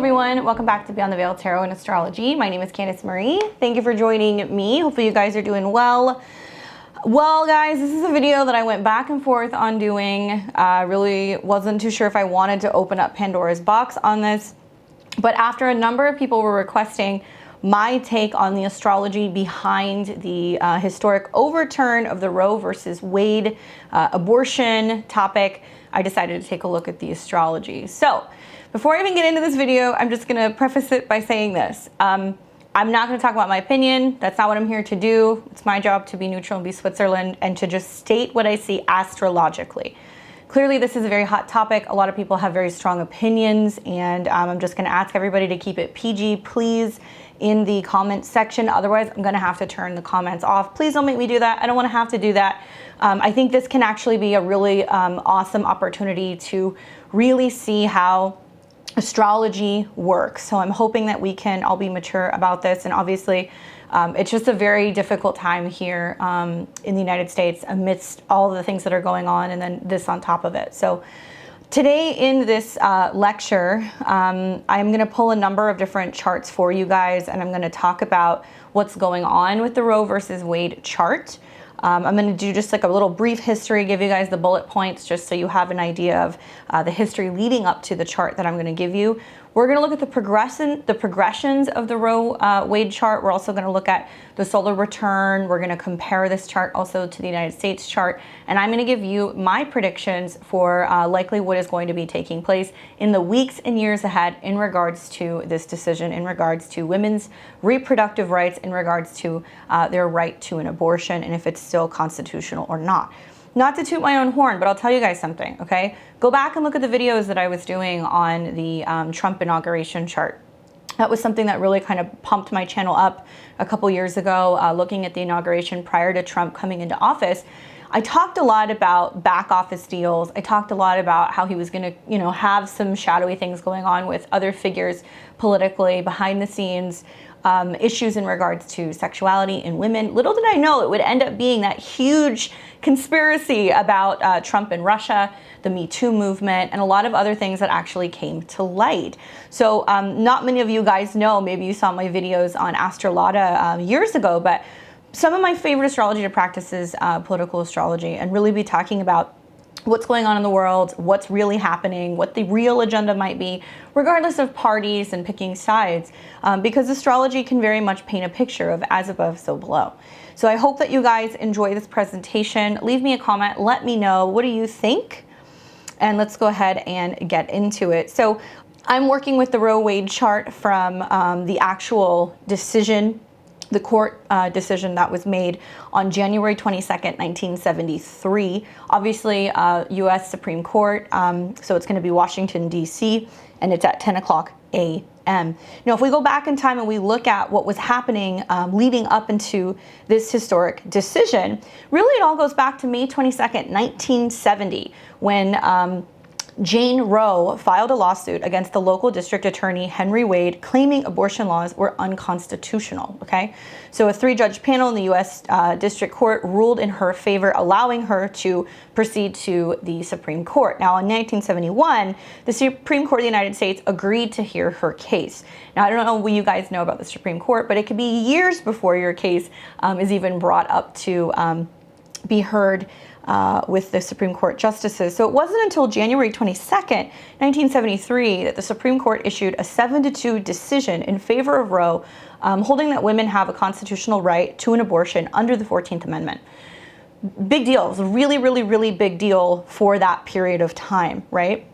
everyone, welcome back to Beyond the Veil Tarot and Astrology. My name is Candice Marie. Thank you for joining me. Hopefully you guys are doing well. Well guys, this is a video that I went back and forth on doing. Really wasn't too sure if I wanted to open up Pandora's box on this, but after a number of people were requesting my take on the astrology behind the historic overturn of the Roe versus Wade abortion topic, I decided to take a look at the astrology. So before I even get into this video, I'm just going to preface it by saying this. I'm not going to talk about my opinion. That's not what I'm here to do. It's my job to be neutral and be Switzerland and to just state what I see astrologically. Clearly, this is a very hot topic. A lot of people have very strong opinions, and I'm just going to ask everybody to keep it PG, please, in the comment section. Otherwise, I'm going to have to turn the comments off. Please don't make me do that. I don't want to have to do that. I think this can actually be a really awesome opportunity to really see how astrology works. So I'm hoping that we can all be mature about this. And obviously, it's just a very difficult time here in the United States amidst all of the things that are going on, and then this on top of it. So today in this lecture, I'm going to pull a number of different charts for you guys, and I'm going to talk about what's going on with the Roe versus Wade chart. I'm going to do just like a little brief history, give you guys the bullet points just so you have an idea of the history leading up to the chart that I'm going to give you. We're going to look at the progressions of the Roe Wade chart. We're also going to look at the solar return. We're going to compare this chart also to the United States chart. And I'm going to give you my predictions for likely what is going to be taking place in the weeks and years ahead in regards to this decision, in regards to women's reproductive rights, in regards to their right to an abortion, and if it's still constitutional or not. Not to toot my own horn, but I'll tell you guys something, okay? Go back and look at the videos that I was doing on the Trump inauguration chart. That was something that really kind of pumped my channel up a couple years ago, looking at the inauguration prior to Trump coming into office. I talked a lot about back office deals. I talked a lot about how he was going to, have some shadowy things going on with other figures politically behind the scenes. Issues in regards to sexuality in women. Little did I know it would end up being that huge conspiracy about Trump and Russia, the Me Too movement, and a lot of other things that actually came to light. So not many of you guys know, maybe you saw my videos on Astrological years ago, but some of my favorite astrology to practice is political astrology, and really be talking about what's going on in the world, what's really happening, what the real agenda might be, regardless of parties and picking sides, because astrology can very much paint a picture of as above, so below. So I hope that you guys enjoy this presentation. Leave me a comment, let me know, what do you think? And let's go ahead and get into it. So I'm working with the Roe Wade chart from the actual decision, the court decision that was made on January 22nd, 1973. Obviously, U.S. Supreme Court, so it's going to be Washington, D.C., and it's at 10 o'clock a.m. Now, if we go back in time and we look at what was happening leading up into this historic decision, really it all goes back to May 22nd, 1970, when Jane Roe filed a lawsuit against the local district attorney, Henry Wade, claiming abortion laws were unconstitutional, okay? So a 3-judge panel in the U.S. District Court ruled in her favor, allowing her to proceed to the Supreme Court. Now, in 1971, the Supreme Court of the United States agreed to hear her case. Now, I don't know what you guys know about the Supreme Court, but it could be years before your case is even brought up to be heard with the Supreme Court justices. So it wasn't until January 22nd, 1973 that the Supreme Court issued a 7-2 decision in favor of Roe, holding that women have a constitutional right to an abortion under the 14th Amendment. Big deal. It was a really, really, really big deal for that period of time, right?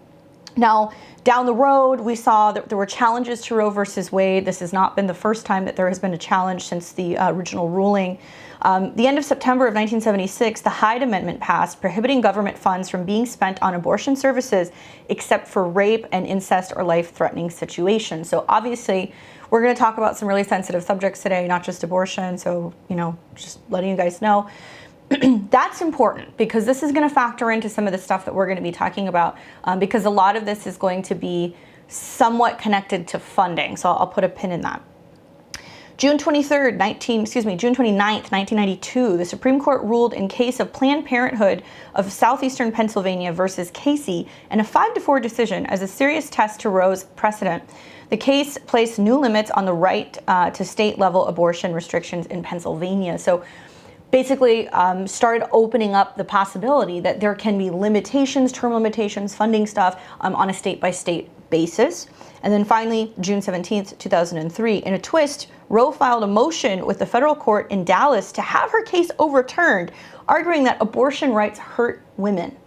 Now, down the road, we saw that there were challenges to Roe versus Wade. This has not been the first time that there has been a challenge since the original ruling. The end of September of 1976, the Hyde Amendment passed, prohibiting government funds from being spent on abortion services except for rape and incest or life-threatening situations. So obviously, we're going to talk about some really sensitive subjects today, not just abortion. So, just letting you guys know. That's important because this is going to factor into some of the stuff that we're going to be talking about, because a lot of this is going to be somewhat connected to funding. So I'll put a pin in that. June 29th, 1992, the Supreme Court ruled in case of Planned Parenthood of Southeastern Pennsylvania versus Casey in a 5-4 decision as a serious test to Roe's precedent. The case placed new limits on the right to state-level abortion restrictions in Pennsylvania. So basically started opening up the possibility that there can be limitations, term limitations, funding stuff on a state-by-state basis. And then finally, June 17th, 2003, in a twist, Roe filed a motion with the federal court in Dallas to have her case overturned, arguing that abortion rights hurt women.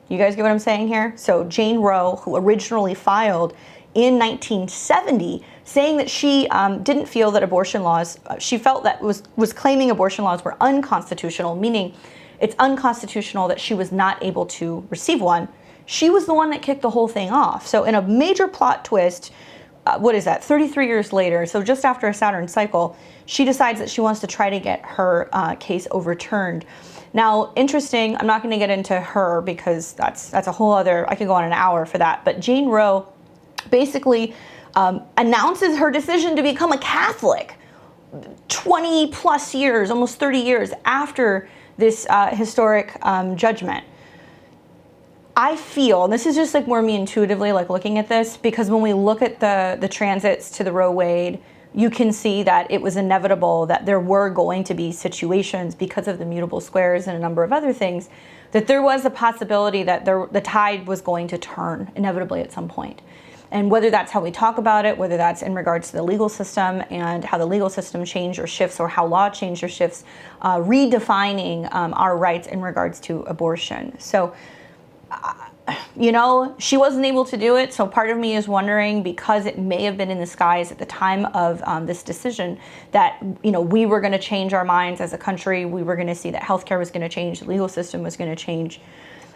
You guys get what I'm saying here? So Jane Roe, who originally filed in 1970, saying that she didn't feel that abortion laws, she felt that was claiming abortion laws were unconstitutional, meaning it's unconstitutional that she was not able to receive one. She was the one that kicked the whole thing off. So in a major plot twist, 33 years later, so just after a Saturn cycle, she decides that she wants to try to get her case overturned. Now, interesting, I'm not going to get into her because that's a whole other, I could go on an hour for that, but Jane Roe basically announces her decision to become a Catholic 20 plus years, almost 30 years after this historic judgment. I feel, and this is just like more me intuitively like looking at this, because when we look at the transits to the Roe Wade, you can see that it was inevitable that there were going to be situations because of the mutable squares and a number of other things, that there was a possibility that the tide was going to turn inevitably at some point. And whether that's how we talk about it, whether that's in regards to the legal system and how the legal system changed or shifts, or how law changed or shifts, redefining our rights in regards to abortion. So, you know, she wasn't able to do it. So part of me is wondering, because it may have been in the skies at the time of this decision, that, you know, we were going to change our minds as a country. We were going to see that healthcare was going to change. The legal system was going to change.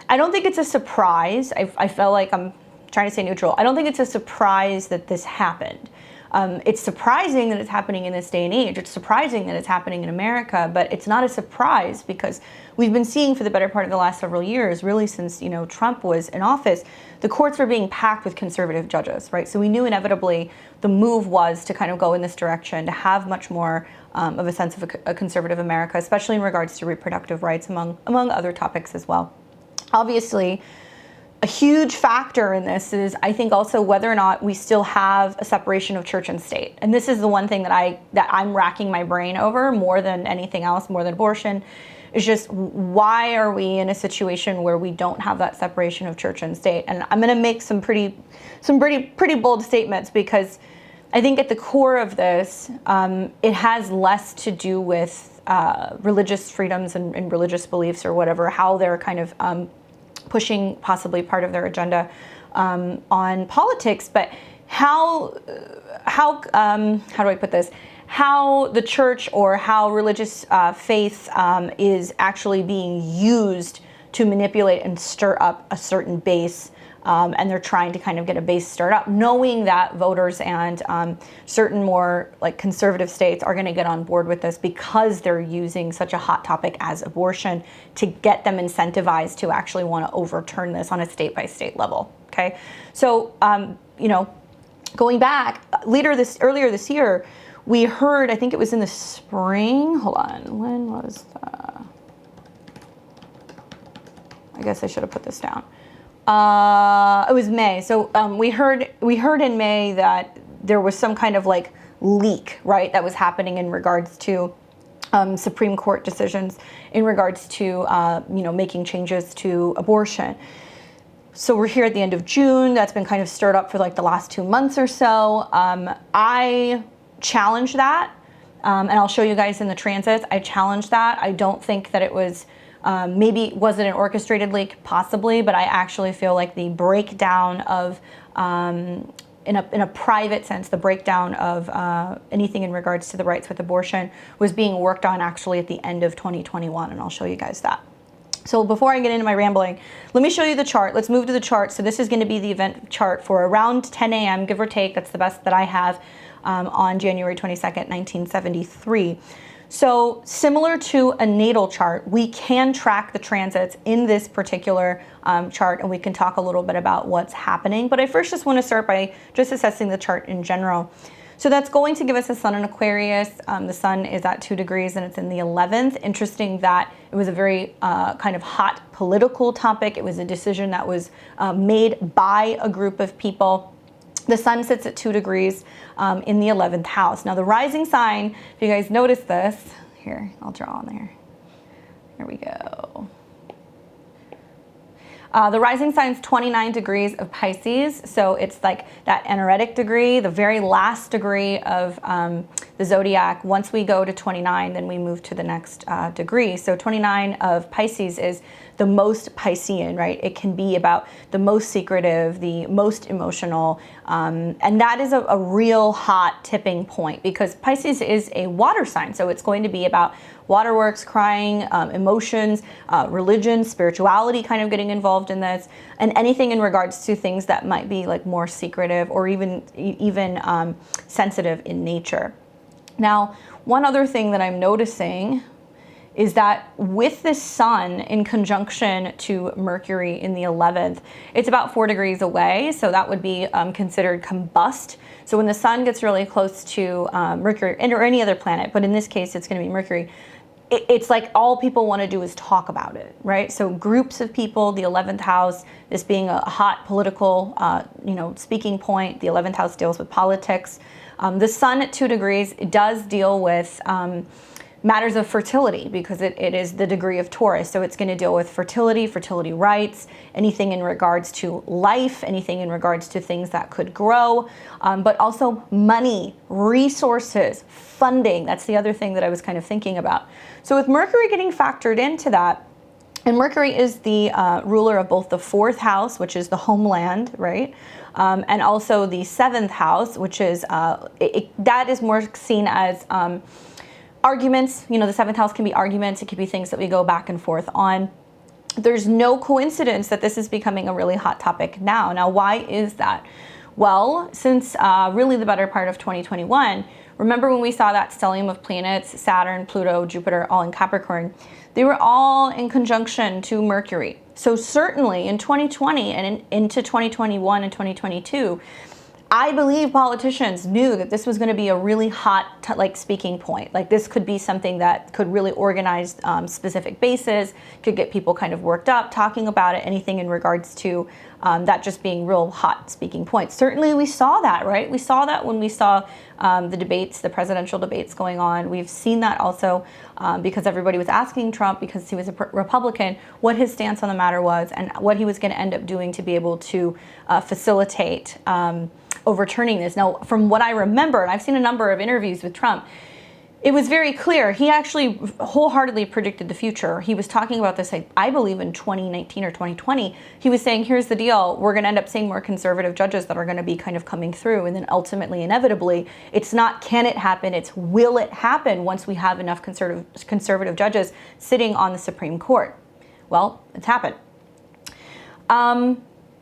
I don't think it's a surprise. I feel like I'm trying to stay neutral. I don't think it's a surprise that this happened. It's surprising that it's happening in this day and age. It's surprising that it's happening in America, but it's not a surprise because we've been seeing for the better part of the last several years, really since, you know, Trump was in office, the courts were being packed with conservative judges, right? So we knew inevitably the move was to kind of go in this direction, to have much more of a sense of a conservative America, especially in regards to reproductive rights, among other topics as well. Obviously, a huge factor in this is, I think, also whether or not we still have a separation of church and state. And this is the one thing that I'm racking my brain over more than anything else, more than abortion, is just why are we in a situation where we don't have that separation of church and state? And I'm going to make some pretty bold statements, because I think at the core of this, it has less to do with religious freedoms and religious beliefs or whatever, how they're kind of pushing possibly part of their agenda on politics, but how do I put this? How the church or how religious faith is actually being used to manipulate and stir up a certain base, and they're trying to kind of get a base stirred up, knowing that voters and certain more like conservative states are going to get on board with this because they're using such a hot topic as abortion to get them incentivized to actually want to overturn this on a state-by-state level. Okay, so you know, going back earlier this year, we heard, I think it was in the spring. Hold on, when was the? I guess I should have put this down. It was May. So we heard in May that there was some kind of like leak, right, that was happening in regards to Supreme Court decisions in regards to you know, making changes to abortion. So we're here at the end of June. That's been kind of stirred up for like the last 2 months or so. I challenge that, and I'll show you guys in the transits. I challenge that. I don't think that it was. Maybe was it an orchestrated leak? Possibly, but I actually feel like the breakdown of, in a private sense, the breakdown of anything in regards to the rights with abortion was being worked on actually at the end of 2021, and I'll show you guys that. So before I get into my rambling, let me show you the chart. Let's move to the chart. So this is going to be the event chart for around 10 a.m., give or take. That's the best that I have on January 22nd, 1973. So similar to a natal chart, we can track the transits in this particular chart, and we can talk a little bit about what's happening. But I first just want to start by just assessing the chart in general. So that's going to give us a sun in Aquarius. The sun is at 2 degrees and it's in the 11th. Interesting that it was a very kind of hot political topic. It was a decision that was made by a group of people The sun sits at 2 degrees in the 11th house. Now the rising sign, if you guys notice this, here, I'll draw on there. Here we go. The rising sign's 29 degrees of Pisces, so it's like that energetic degree, the very last degree of the zodiac. Once we go to 29, then we move to the next degree. So 29 of Pisces is the most Piscean, right? It can be about the most secretive, the most emotional, and that is a real hot tipping point because Pisces is a water sign, so it's going to be about waterworks, crying, emotions, religion, spirituality kind of getting involved in this, and anything in regards to things that might be like more secretive or even sensitive in nature. Now, one other thing that I'm noticing is that with the sun in conjunction to Mercury in the 11th, it's about 4 degrees away, so that would be considered combust. So when the sun gets really close to Mercury, or any other planet, but in this case it's going to be Mercury, it's like all people want to do is talk about it, right? So groups of people, the 11th house, this being a hot political, speaking point, the 11th house deals with politics. The sun at 2 degrees, it does deal with matters of fertility because it is the degree of Taurus. So it's going to deal with fertility, fertility rights, anything in regards to life, anything in regards to things that could grow, but also money, resources, funding. That's the other thing that I was kind of thinking about. So with Mercury getting factored into that, and Mercury is the ruler of both the 4th house, which is the homeland, right? And also the 7th house, which is, that is more seen as arguments. The 7th house can be arguments. It could be things that we go back and forth on. There's no coincidence that this is becoming a really hot topic now. Now, why is that? Well, since really the better part of 2021, remember when we saw that stellium of planets, Saturn, Pluto, Jupiter, all in Capricorn, they were all in conjunction to Mercury. So certainly in 2020 and into 2021 and 2022, I believe politicians knew that this was going to be a really hot speaking point. Like this could be something that could really organize specific bases, could get people kind of worked up, talking about it, anything in regards to that just being real hot speaking points. Certainly we saw that, right? We saw that when we saw the debates, the presidential debates going on. We've seen that also because everybody was asking Trump, because he was a Republican, what his stance on the matter was and what he was going to end up doing to be able to facilitate overturning this. Now, from what I remember, and I've seen a number of interviews with Trump, it was very clear. He actually wholeheartedly predicted the future. He was talking about this, I believe, in 2019 or 2020. He was saying, here's the deal. We're going to end up seeing more conservative judges that are going to be kind of coming through. And then ultimately, inevitably, it's not can it happen, it's will it happen once we have enough conservative judges sitting on the Supreme Court. Well, it's happened.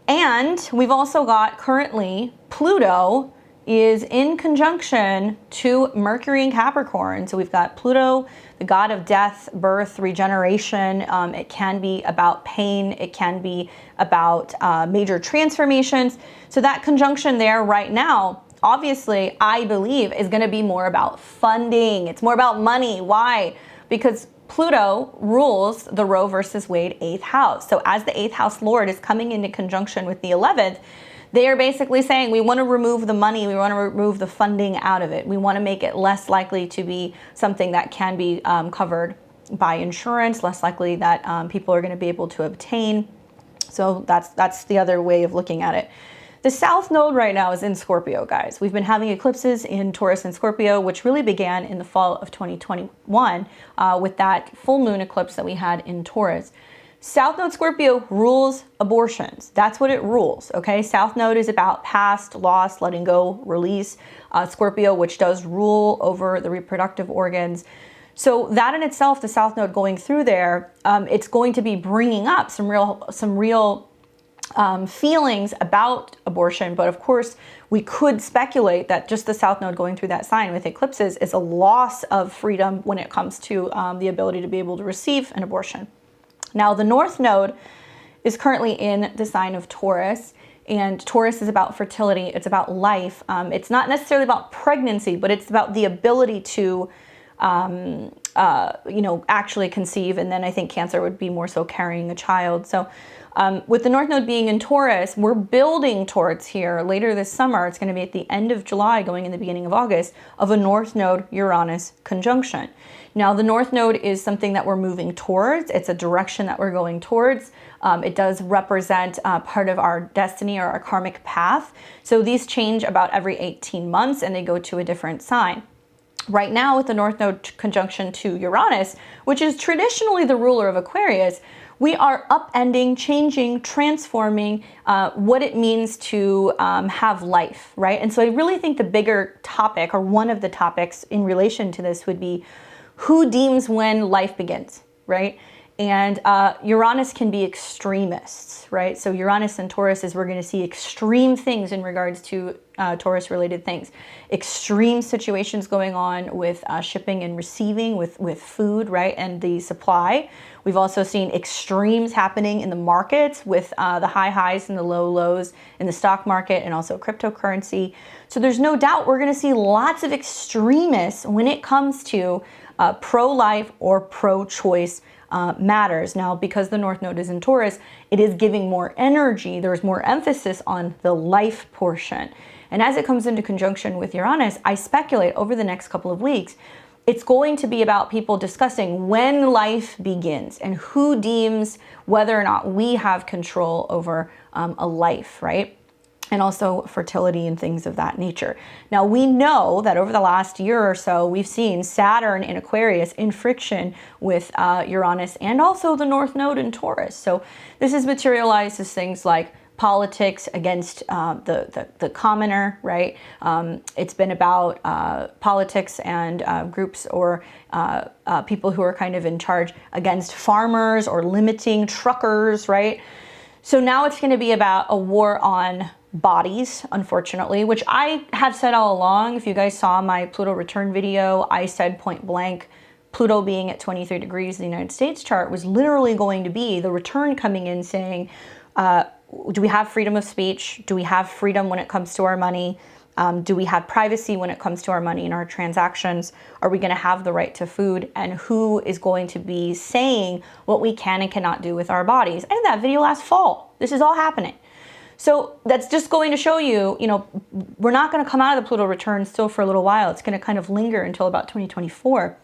And we've also got currently Pluto is in conjunction to Mercury in Capricorn. So we've got Pluto, the god of death, birth, regeneration. It can be about pain. It can be about major transformations. So that conjunction there right now, obviously, I believe is going to be more about funding. It's more about money. Why? Because Pluto rules the Roe versus Wade 8th house. So as the 8th house lord is coming into conjunction with the 11th, they are basically saying we want to remove the money, we want to remove the funding out of it. We want to make it less likely to be something that can be covered by insurance, less likely that people are going to be able to obtain. So that's the other way of looking at it. The South Node right now is in Scorpio, guys. We've been having eclipses in Taurus and Scorpio, which really began in the fall of 2021 with that full moon eclipse that we had in Taurus. South Node Scorpio rules abortions. That's what it rules, okay? South Node is about past, loss, letting go, release. Scorpio, which does rule over the reproductive organs. So that in itself, the South Node going through there, it's going to be bringing up some real feelings about abortion. But of course, we could speculate that just the South Node going through that sign with eclipses is a loss of freedom when it comes to the ability to be able to receive an abortion. Now, the North Node is currently in the sign of Taurus, and Taurus is about fertility. It's about life. It's not necessarily about pregnancy, but it's about the ability to actually conceive. And then I think Cancer would be more so carrying a child. So with the North Node being in Taurus, we're building towards here later this summer. It's going to be at the end of July, going in the beginning of August, of a North Node Uranus conjunction. Now, the North Node is something that we're moving towards. It's a direction that we're going towards. It does represent part of our destiny or our karmic path. So these change about every 18 months and they go to a different sign. Right now, with the North Node conjunction to Uranus, which is traditionally the ruler of Aquarius, we are upending, changing, transforming what it means to have life, right? And so I really think the bigger topic, or one of the topics in relation to this, would be who deems when life begins, right? And Uranus can be extremists, right? So Uranus and Taurus is we're going to see extreme things in regards to Taurus-related things. Extreme situations going on with shipping and receiving, with food, right? And the supply. We've also seen extremes happening in the markets with the high highs and the low lows in the stock market and also cryptocurrency. So there's no doubt we're going to see lots of extremists when it comes to pro-life or pro-choice matters. Now, because the North Node is in Taurus, it is giving more energy. There's more emphasis on the life portion. And as it comes into conjunction with Uranus, I speculate over the next couple of weeks, it's going to be about people discussing when life begins and who deems whether or not we have control over a life, right? And also fertility and things of that nature. Now, we know that over the last year or so, we've seen Saturn in Aquarius in friction with Uranus and also the North Node in Taurus. So this is materialized as things like politics against the commoner, right? It's been about politics and groups or people who are kind of in charge against farmers or limiting truckers, right? So now it's going to be about a war on bodies, unfortunately, which I have said all along. If you guys saw my Pluto return video, I said point blank, Pluto being at 23 degrees in the United States chart was literally going to be the return coming in saying, do we have freedom of speech? Do we have freedom when it comes to our money? Do we have privacy when it comes to our money and our transactions? Are we going to have the right to food? And who is going to be saying what we can and cannot do with our bodies? I did that video last fall. This is all happening. So that's just going to show you, we're not going to come out of the Pluto return still for a little while. It's going to kind of linger until about 2024.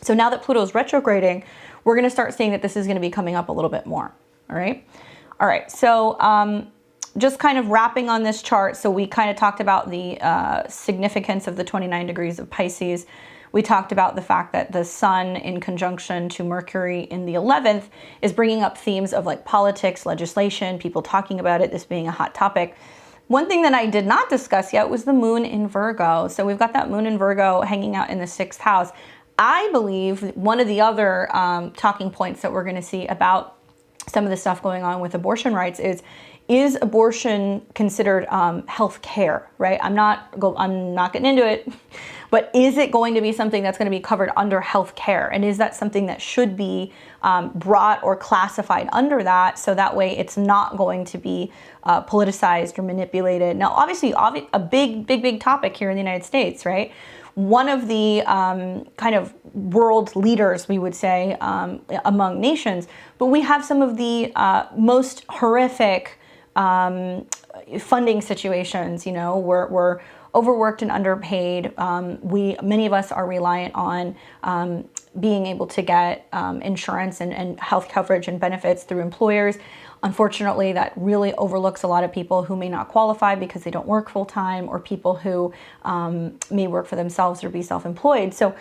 So now that Pluto is retrograding, we're going to start seeing that this is going to be coming up a little bit more. All right. All right. So just kind of wrapping on this chart. So we kind of talked about the significance of the 29 degrees of Pisces. We talked about the fact that the Sun in conjunction to Mercury in the 11th is bringing up themes of like politics, legislation, people talking about it, this being a hot topic. One thing that I did not discuss yet was the Moon in Virgo. So we've got that Moon in Virgo hanging out in the 6th house. I believe one of the other talking points that we're going to see about some of the stuff going on with abortion rights is abortion considered health care, right? I'm not getting into it, but is it going to be something that's going to be covered under health care? And is that something that should be brought or classified under that, so that way it's not going to be politicized or manipulated? Now, obviously, a big topic here in the United States, right? One of the kind of world leaders, we would say, among nations, but we have some of the most horrific funding situations. We're overworked and underpaid. Many of us are reliant on being able to get insurance and health coverage and benefits through employers. Unfortunately, that really overlooks a lot of people who may not qualify because they don't work full time, or people who may work for themselves or be self-employed. So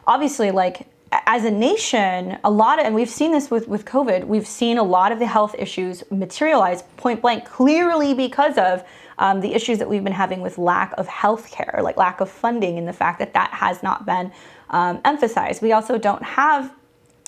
obviously, like, as a nation, and we've seen this with COVID, we've seen a lot of the health issues materialize point blank clearly because of the issues that we've been having with lack of health care, like lack of funding, and the fact that that has not been emphasized. We also don't have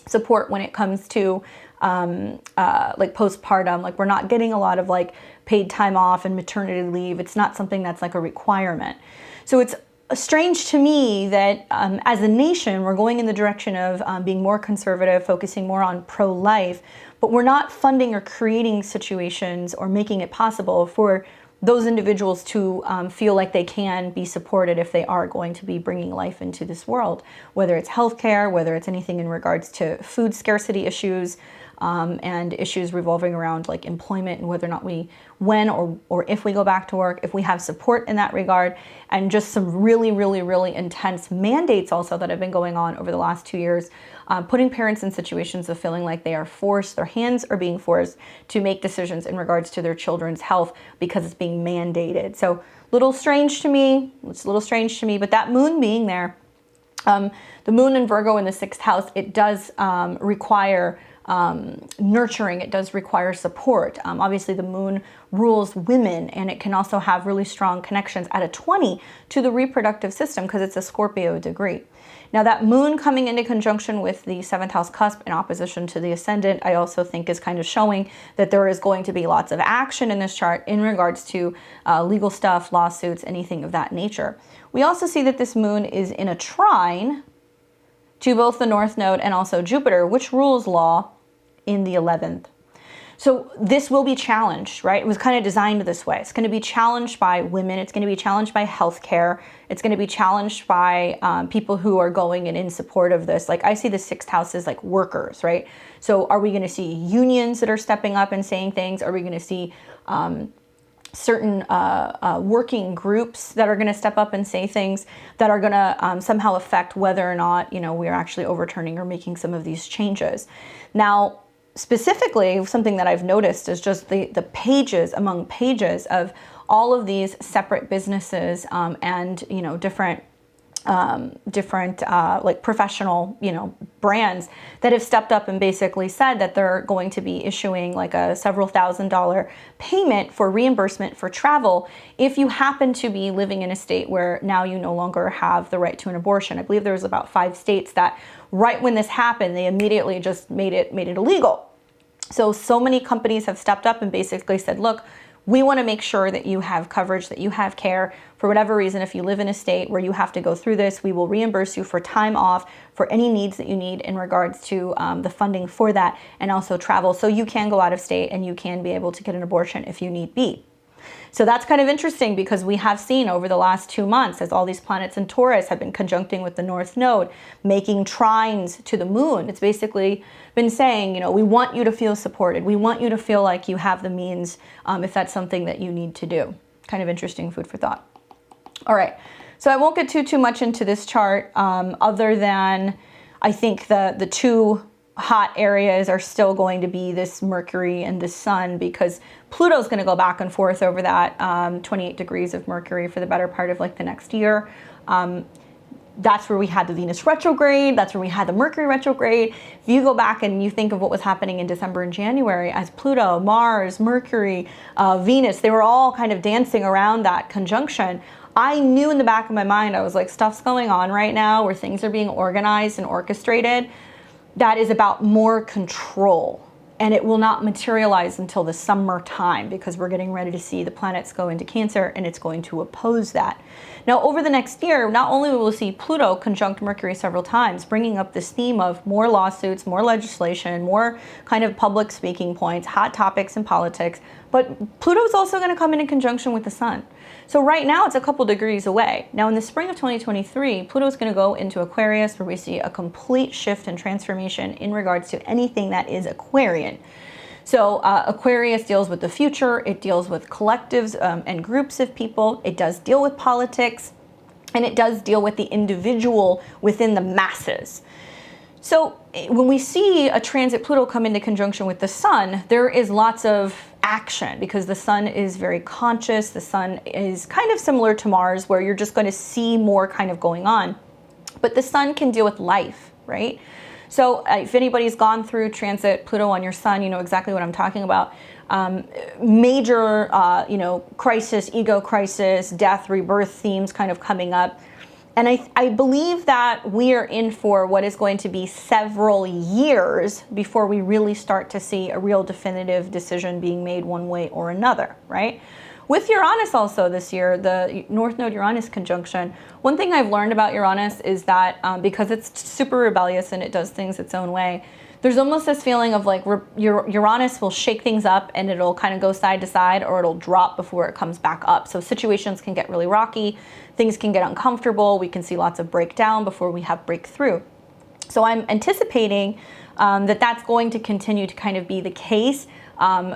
support when it comes to like postpartum. Like, we're not getting a lot of like paid time off and maternity leave. It's not something that's like a requirement. So it's strange to me that as a nation, we're going in the direction of being more conservative, focusing more on pro-life, but we're not funding or creating situations or making it possible for those individuals to feel like they can be supported if they are going to be bringing life into this world, whether it's healthcare, whether it's anything in regards to food scarcity issues, and issues revolving around like employment and whether or not when or if we go back to work, if we have support in that regard, and just some really, really, really intense mandates also that have been going on over the last 2 years, putting parents in situations of feeling like they are forced, their hands are being forced to make decisions in regards to their children's health because it's being mandated. So little strange to me, it's a little strange to me, but that moon being there, the moon in Virgo in the 6th house, it does require nurturing, it does require support. Obviously the moon rules women, and it can also have really strong connections at a 20 to the reproductive system because it's a Scorpio degree. Now that moon coming into conjunction with the 7th house cusp in opposition to the ascendant, I also think is kind of showing that there is going to be lots of action in this chart in regards to legal stuff, lawsuits, anything of that nature. We also see that this moon is in a trine to both the North Node and also Jupiter, which rules law in the 11th. So this will be challenged, right? It was kind of designed this way. It's going to be challenged by women. It's going to be challenged by healthcare. It's going to be challenged by people who are going in support of this. Like I see the 6th house as like workers, right? So are we going to see unions that are stepping up and saying things? Are we going to see certain working groups that are going to step up and say things that are going to somehow affect whether or not, we're actually overturning or making some of these changes? Now, specifically, something that I've noticed is just the pages among pages of all of these separate businesses and different like professional brands that have stepped up and basically said that they're going to be issuing like a several $1,000 payment for reimbursement for travel if you happen to be living in a state where now you no longer have the right to an abortion. I believe there was about 5 states that right when this happened, they immediately just made it illegal. So many companies have stepped up and basically said, look, we want to make sure that you have coverage, that you have care. For whatever reason, if you live in a state where you have to go through this, we will reimburse you for time off, for any needs that you need in regards to the funding for that, and also travel. So you can go out of state and you can be able to get an abortion if you need be. So that's kind of interesting because we have seen over the last 2 months, as all these planets in Taurus have been conjuncting with the North Node, making trines to the moon. It's basically been saying, we want you to feel supported. We want you to feel like you have the means if that's something that you need to do. Kind of interesting, food for thought. All right, so I won't get too much into this chart other than I think the two hot areas are still going to be this Mercury and this Sun, because Pluto's going to go back and forth over that 28 degrees of Mercury for the better part of like the next year. That's where we had the Venus retrograde. That's where we had the Mercury retrograde. If you go back and you think of what was happening in December and January as Pluto, Mars, Mercury, Venus, they were all kind of dancing around that conjunction. I knew in the back of my mind, I was like, stuff's going on right now where things are being organized and orchestrated. That is about more control, and it will not materialize until the summertime because we're getting ready to see the planets go into Cancer, and it's going to oppose that. Now, over the next year, not only will we see Pluto conjunct Mercury several times, bringing up this theme of more lawsuits, more legislation, more kind of public speaking points, hot topics in politics, but Pluto's also going to come in conjunction with the Sun. So right now it's a couple degrees away. Now in the spring of 2023, Pluto's going to go into Aquarius, where we see a complete shift and transformation in regards to anything that is Aquarian. So Aquarius deals with the future, it deals with collectives and groups of people, it does deal with politics, and it does deal with the individual within the masses. So when we see a transit Pluto come into conjunction with the Sun, there is lots of action because the Sun is very conscious. The Sun is kind of similar to Mars, where you're just going to see more kind of going on. But the Sun can deal with life, right? So if anybody's gone through transit Pluto on your Sun, you know exactly what I'm talking about. Major, crisis, ego crisis, death, rebirth themes kind of coming up. And I believe that we are in for what is going to be several years before we really start to see a real definitive decision being made one way or another, right? With Uranus also this year, the North Node Uranus conjunction, one thing I've learned about Uranus is that because it's super rebellious and it does things its own way, there's almost this feeling of like Uranus will shake things up and it'll kind of go side to side, or it'll drop before it comes back up. So situations can get really rocky, things can get uncomfortable, we can see lots of breakdown before we have breakthrough. So I'm anticipating that that's going to continue to kind of be the case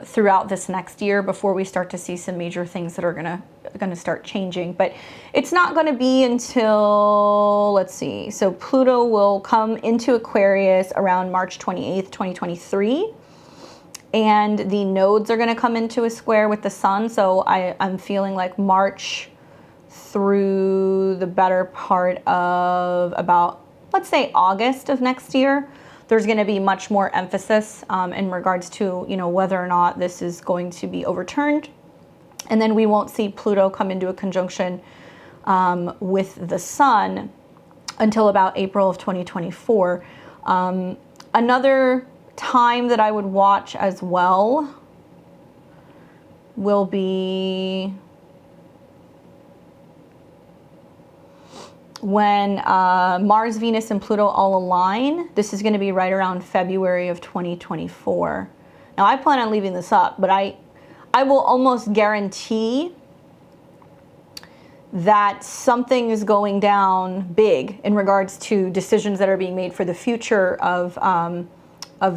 throughout this next year before we start to see some major things that are gonna start changing. But it's not gonna be until, let's see, so Pluto will come into Aquarius around March 28th, 2023. And the nodes are gonna come into a square with the sun. So I'm feeling like March through the better part of about, let's say, August of next year, there's going to be much more emphasis in regards to, you know, whether or not this is going to be overturned. And then we won't see Pluto come into a conjunction with the sun until about April of 2024. Another time that I would watch as well will be when Mars, Venus, and Pluto all align. This is going to be right around February of 2024. Now, I plan on leaving this up, but I will almost guarantee that something is going down big in regards to decisions that are being made for the future of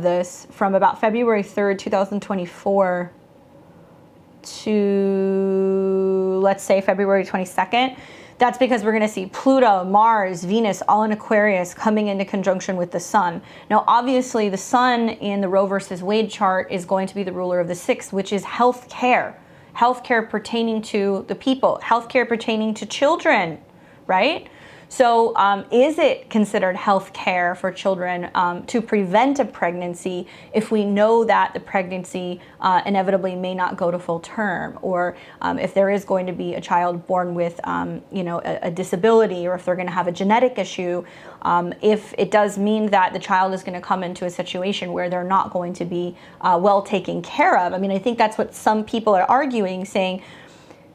this from about February 3rd, 2024 to, let's say, February 22nd. That's because we're going to see Pluto, Mars, Venus, all in Aquarius coming into conjunction with the sun. Now, obviously, the sun in the Roe versus Wade chart is going to be the ruler of the sixth, which is healthcare. Healthcare pertaining to the people, healthcare pertaining to children, right? So is it considered health care for children to prevent a pregnancy if we know that the pregnancy inevitably may not go to full term, or if there is going to be a child born with you know, a disability, or if they're going to have a genetic issue, if it does mean that the child is going to come into a situation where they're not going to be well taken care of. I mean, I think that's what some people are arguing, saying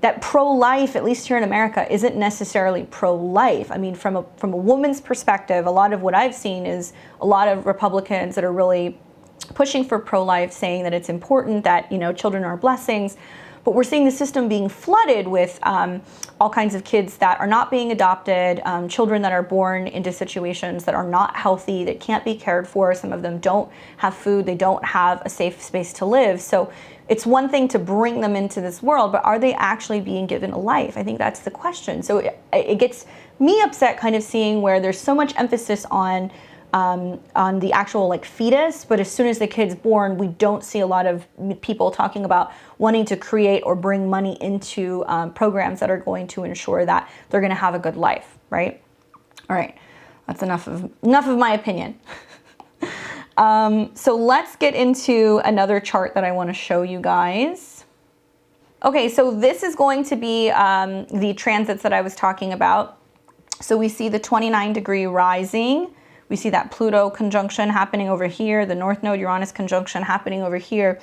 that pro-life, at least here in America, isn't necessarily pro-life. I mean, from a woman's perspective, a lot of what I've seen is a lot of Republicans that are really pushing for pro-life, saying that it's important, that, you know, children are blessings. But we're seeing the system being flooded with all kinds of kids that are not being adopted, children that are born into situations that are not healthy, that can't be cared for. Some of them don't have food, they don't have a safe space to live. So it's one thing to bring them into this world, but are they actually being given a life? I think that's the question. So it gets me upset kind of seeing where there's so much emphasis on the actual like fetus, but as soon as the kid's born, we don't see a lot of people talking about wanting to create or bring money into programs that are going to ensure that they're going to have a good life, right? All right, that's enough of my opinion. So let's get into another chart that I want to show you guys. Okay, so this is going to be the transits that I was talking about. So we see the 29-degree rising. We see that Pluto conjunction happening over here, the North Node Uranus conjunction happening over here.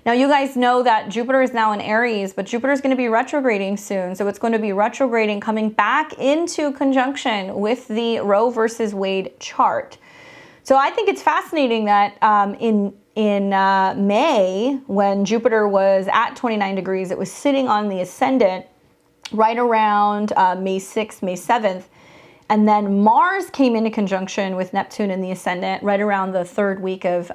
Now, you guys know that Jupiter is now in Aries, but Jupiter is going to be retrograding soon. So it's going to be retrograding, coming back into conjunction with the Roe versus Wade chart. So I think it's fascinating that in May, when Jupiter was at 29 degrees, it was sitting on the ascendant right around May 6th, May 7th. And then Mars came into conjunction with Neptune in the ascendant right around the third week of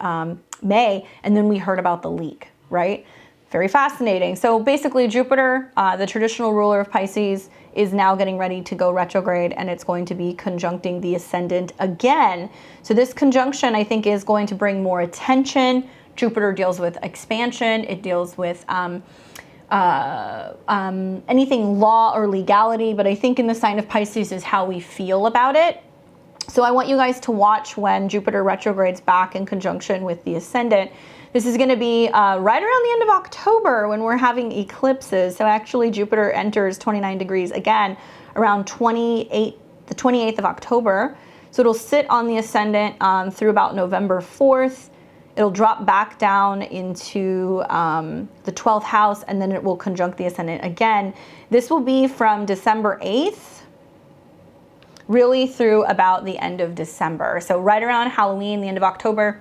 May. And then we heard about the leak, right? Very fascinating. So basically Jupiter, the traditional ruler of Pisces, is now getting ready to go retrograde, and it's going to be conjuncting the ascendant again. So this conjunction, I think, is going to bring more attention. Jupiter deals with expansion. It deals with anything law or legality, but I think in the sign of Pisces is how we feel about it. So I want you guys to watch when Jupiter retrogrades back in conjunction with the ascendant. This is going to be right around the end of October when we're having eclipses. So actually Jupiter enters 29 degrees again around the 28th of October. So it'll sit on the ascendant through about November 4th. It'll drop back down into the 12th house, and then it will conjunct the ascendant again. This will be from December 8th really through about the end of December. So right around Halloween, the end of October,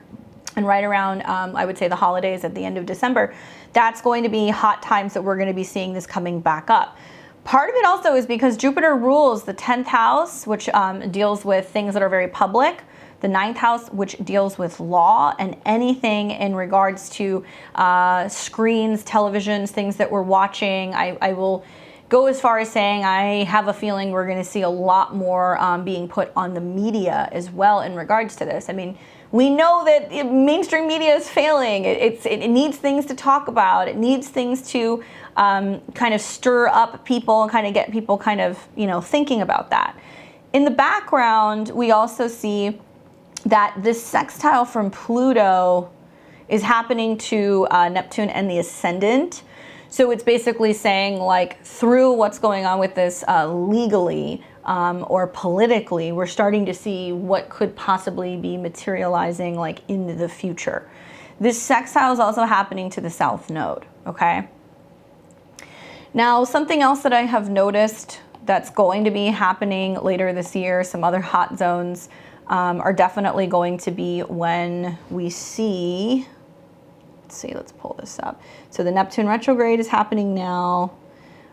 and right around, I would say, the holidays at the end of December, that's going to be hot times that we're going to be seeing this coming back up. Part of it also is because Jupiter rules the 10th house, which deals with things that are very public, the 9th house, which deals with law and anything in regards to screens, televisions, things that we're watching. I will go as far as saying I have a feeling we're going to see a lot more being put on the media as well in regards to this. I mean, we know that mainstream media is failing. It needs things to talk about. It needs things to kind of stir up people and kind of get people kind of, thinking about that. In the background, we also see that this sextile from Pluto is happening to Neptune and the ascendant. So it's basically saying, like, through what's going on with this legally or politically, we're starting to see what could possibly be materializing, like, into the future. This sextile is also happening to the South Node, okay? Now, something else that I have noticed that's going to be happening later this year, some other hot zones, are definitely going to be when we see, let's pull this up. So the Neptune retrograde is happening now.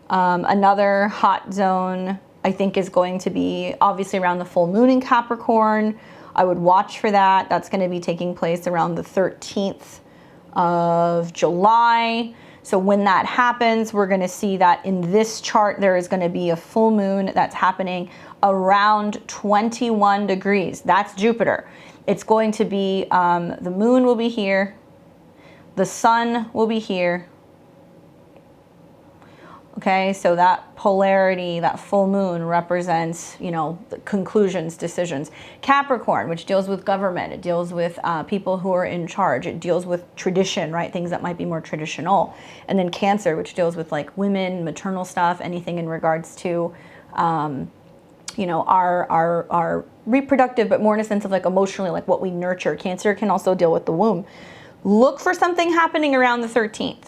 Another hot zone, I think, is going to be obviously around the full moon in Capricorn. I would watch for that. That's going to be taking place around the 13th of July. So when that happens, we're going to see that in this chart, there is going to be a full moon that's happening around 21 degrees. That's Jupiter. It's going to be, the moon will be here. The sun will be here. Okay, so that polarity, that full moon represents, the conclusions, decisions. Capricorn, which deals with government, it deals with people who are in charge, it deals with tradition, right? Things that might be more traditional. And then Cancer, which deals with like women, maternal stuff, anything in regards to, our reproductive, but more in a sense of like emotionally, like what we nurture. Cancer can also deal with the womb. Look for something happening around the 13th.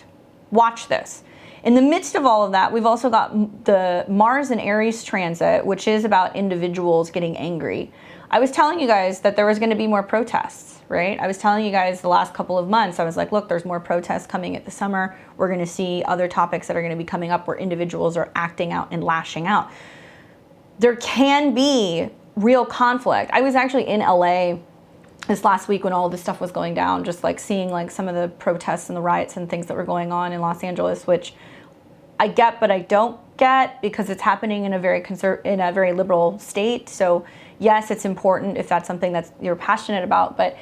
Watch this. In the midst of all of that, we've also got the Mars and Aries transit, which is about individuals getting angry. I was telling you guys that there was going to be more protests, right? I was telling you guys the last couple of months, I was like, look, there's more protests coming at the summer. We're going to see other topics that are going to be coming up where individuals are acting out and lashing out. There can be real conflict. I was actually in LA this last week when all this stuff was going down, just like seeing like some of the protests and the riots and things that were going on in Los Angeles, which I get, but I don't get, because it's happening in a very liberal state. So yes, it's important if that's something that you're passionate about, but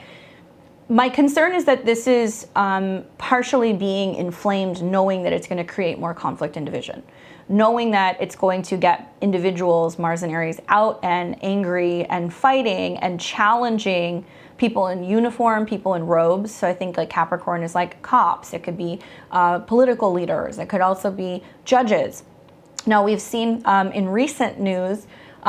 my concern is that this is partially being inflamed, knowing that it's going to create more conflict and division, knowing that it's going to get individuals, Mars and Aries, out and angry and fighting and challenging people in uniform, people in robes. So I think like Capricorn is like cops. It could be political leaders. It could also be judges. Now we've seen in recent news,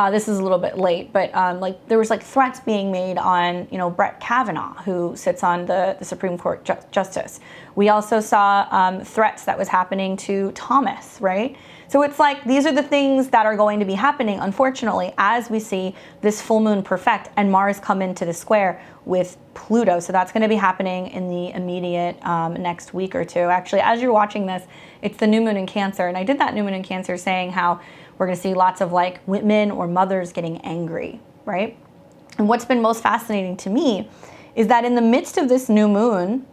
this is a little bit late, but like there was like threats being made on, Brett Kavanaugh, who sits on the Supreme Court Justice. We also saw threats that was happening to Thomas, right? So it's like, these are the things that are going to be happening, unfortunately, as we see this full moon perfect and Mars come into the square with Pluto. So that's going to be happening in the immediate next week or two. Actually, as you're watching this, it's the new moon in Cancer. And I did that new moon in Cancer saying how we're going to see lots of like women or mothers getting angry, right? And what's been most fascinating to me is that in the midst of this new moon,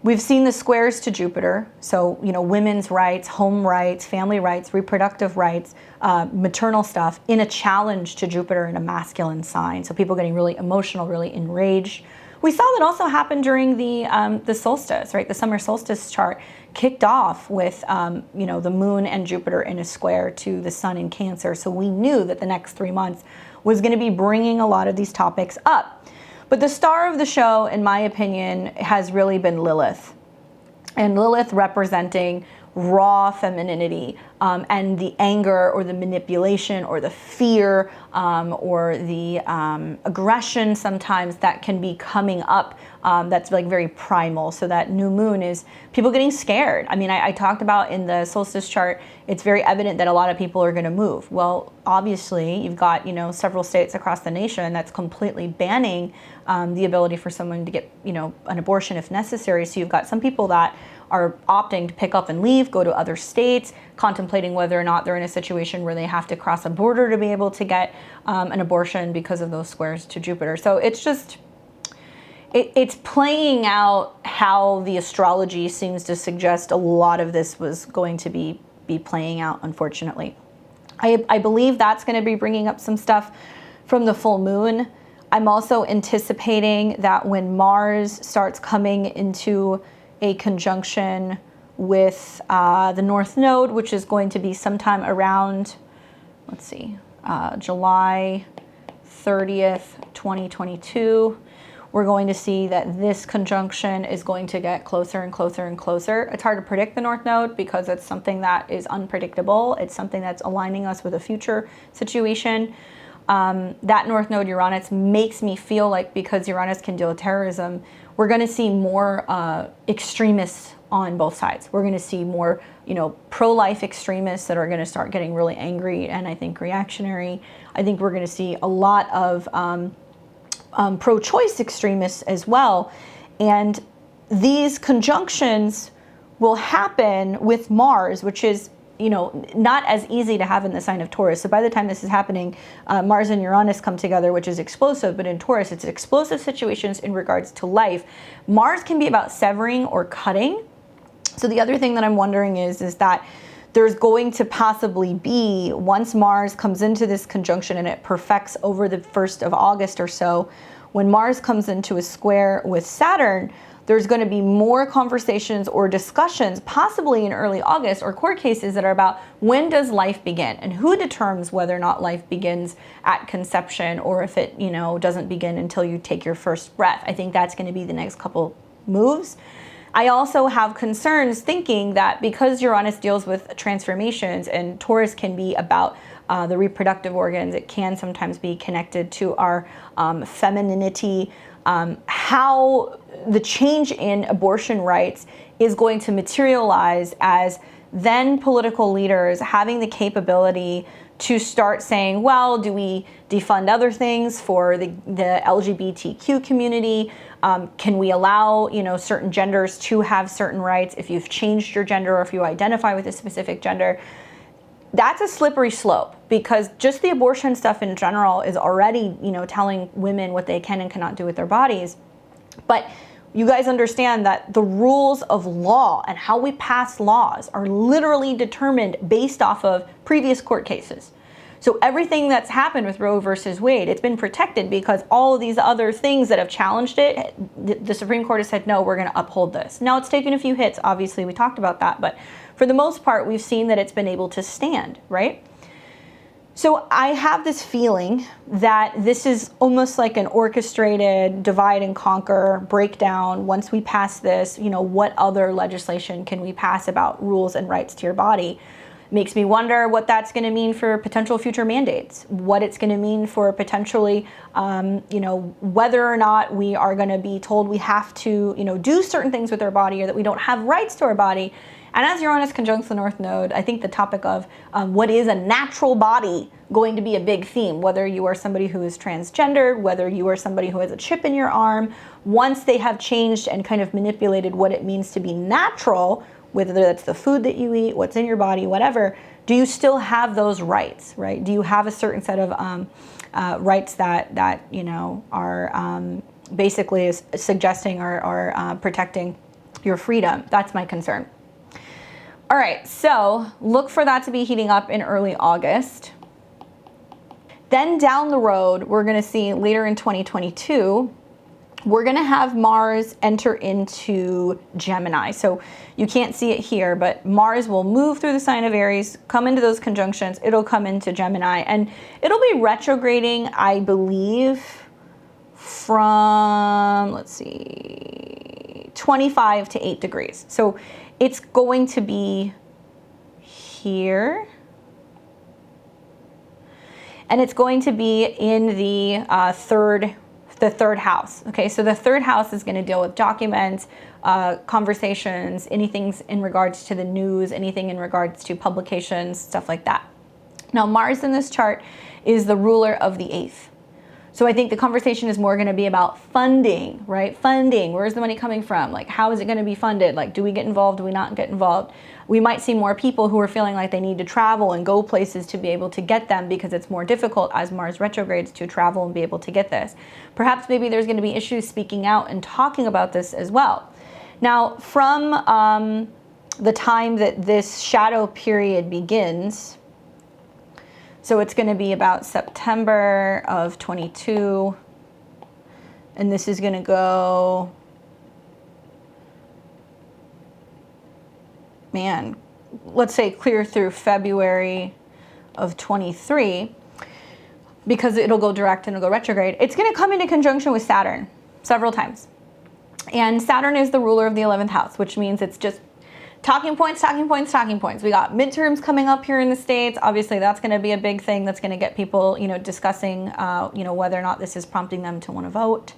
we've seen the squares to Jupiter. So, women's rights, home rights, family rights, reproductive rights, maternal stuff in a challenge to Jupiter in a masculine sign. So people getting really emotional, really enraged. We saw that also happen during the solstice, right? The summer solstice chart kicked off with, the moon and Jupiter in a square to the sun in Cancer. So we knew that the next 3 months was going to be bringing a lot of these topics up. But the star of the show, in my opinion, has really been Lilith. And Lilith representing raw femininity and the anger or the manipulation or the fear or the aggression sometimes that can be coming up that's like very primal. So that new moon is people getting scared. I mean, I talked about in the solstice chart, it's very evident that a lot of people are going to move. Well, obviously you've got, several states across the nation that's completely banning the ability for someone to get, an abortion if necessary. So you've got some people that are opting to pick up and leave, go to other states, contemplating whether or not they're in a situation where they have to cross a border to be able to get an abortion because of those squares to Jupiter. So it's just, it's playing out how the astrology seems to suggest a lot of this was going to be playing out, unfortunately. I believe that's going to be bringing up some stuff from the full moon. I'm also anticipating that when Mars starts coming into a conjunction with the North Node, which is going to be sometime around, let's see, July 30th, 2022, we're going to see that this conjunction is going to get closer and closer and closer. It's hard to predict the North Node because it's something that is unpredictable. It's something that's aligning us with a future situation. That North Node Uranus makes me feel like, because Uranus can deal with terrorism, we're going to see more extremists on both sides. We're going to see more, pro-life extremists that are going to start getting really angry and I think reactionary. I think we're going to see a lot of pro-choice extremists as well. And these conjunctions will happen with Mars, which is not as easy to have in the sign of Taurus. So by the time this is happening, Mars and Uranus come together, which is explosive, but in Taurus, it's explosive situations in regards to life. Mars can be about severing or cutting. So the other thing that I'm wondering is that there's going to possibly be, once Mars comes into this conjunction and it perfects over the 1st of August or so, when Mars comes into a square with Saturn, there's going to be more conversations or discussions, possibly in early August, or court cases that are about when does life begin and who determines whether or not life begins at conception or if it, doesn't begin until you take your first breath. I think that's going to be the next couple moves. I also have concerns thinking that because Uranus deals with transformations and Taurus can be about the reproductive organs, it can sometimes be connected to our femininity, how the change in abortion rights is going to materialize as then political leaders having the capability to start saying, well, do we defund other things for the LGBTQ community? Can we allow, certain genders to have certain rights if you've changed your gender or if you identify with a specific gender? That's a slippery slope, because just the abortion stuff in general is already, telling women what they can and cannot do with their bodies. But you guys understand that the rules of law and how we pass laws are literally determined based off of previous court cases. So everything that's happened with Roe versus Wade, it's been protected because all of these other things that have challenged it, the Supreme Court has said, no, we're going to uphold this. Now, it's taken a few hits. Obviously, we talked about that. But for the most part, we've seen that it's been able to stand, right? So I have this feeling that this is almost like an orchestrated divide and conquer breakdown. Once we pass this, what other legislation can we pass about rules and rights to your body? Makes me wonder what that's going to mean for potential future mandates, what it's going to mean for potentially, whether or not we are going to be told we have to, do certain things with our body or that we don't have rights to our body. And as Uranus conjuncts the North Node, I think the topic of what is a natural body going to be a big theme, whether you are somebody who is transgendered, whether you are somebody who has a chip in your arm. Once they have changed and kind of manipulated what it means to be natural, whether that's the food that you eat, what's in your body, whatever, do you still have those rights, right? Do you have a certain set of rights that are basically suggesting or protecting your freedom? That's my concern. All right, so look for that to be heating up in early August. Then down the road, we're going to see later in 2022, we're going to have Mars enter into Gemini. So you can't see it here, but Mars will move through the sign of Aries, come into those conjunctions. It'll come into Gemini, and it'll be retrograding, I believe, from, let's see, 25 to 8 degrees. So it's going to be here. And it's going to be in the third house. Okay, so the third house is going to deal with documents, conversations, anything in regards to the news, anything in regards to publications, stuff like that. Now, Mars in this chart is the ruler of the 8th. So I think the conversation is more going to be about funding, right? Funding, where's the money coming from? Like, how is it going to be funded? Like, do we get involved? Do we not get involved? We might see more people who are feeling like they need to travel and go places to be able to get them, because it's more difficult as Mars retrogrades to travel and be able to get this. Perhaps maybe there's going to be issues speaking out and talking about this as well. Now, from the time that this shadow period begins, so it's going to be about September of 22, and this is going to go, man, let's say clear through February of 23, because it'll go direct and it'll go retrograde. It's going to come into conjunction with Saturn several times. And Saturn is the ruler of the 11th house, which means it's just talking points, talking points, talking points. We got midterms coming up here in the States. Obviously, that's going to be a big thing. That's going to get people, discussing, whether or not this is prompting them to want to vote.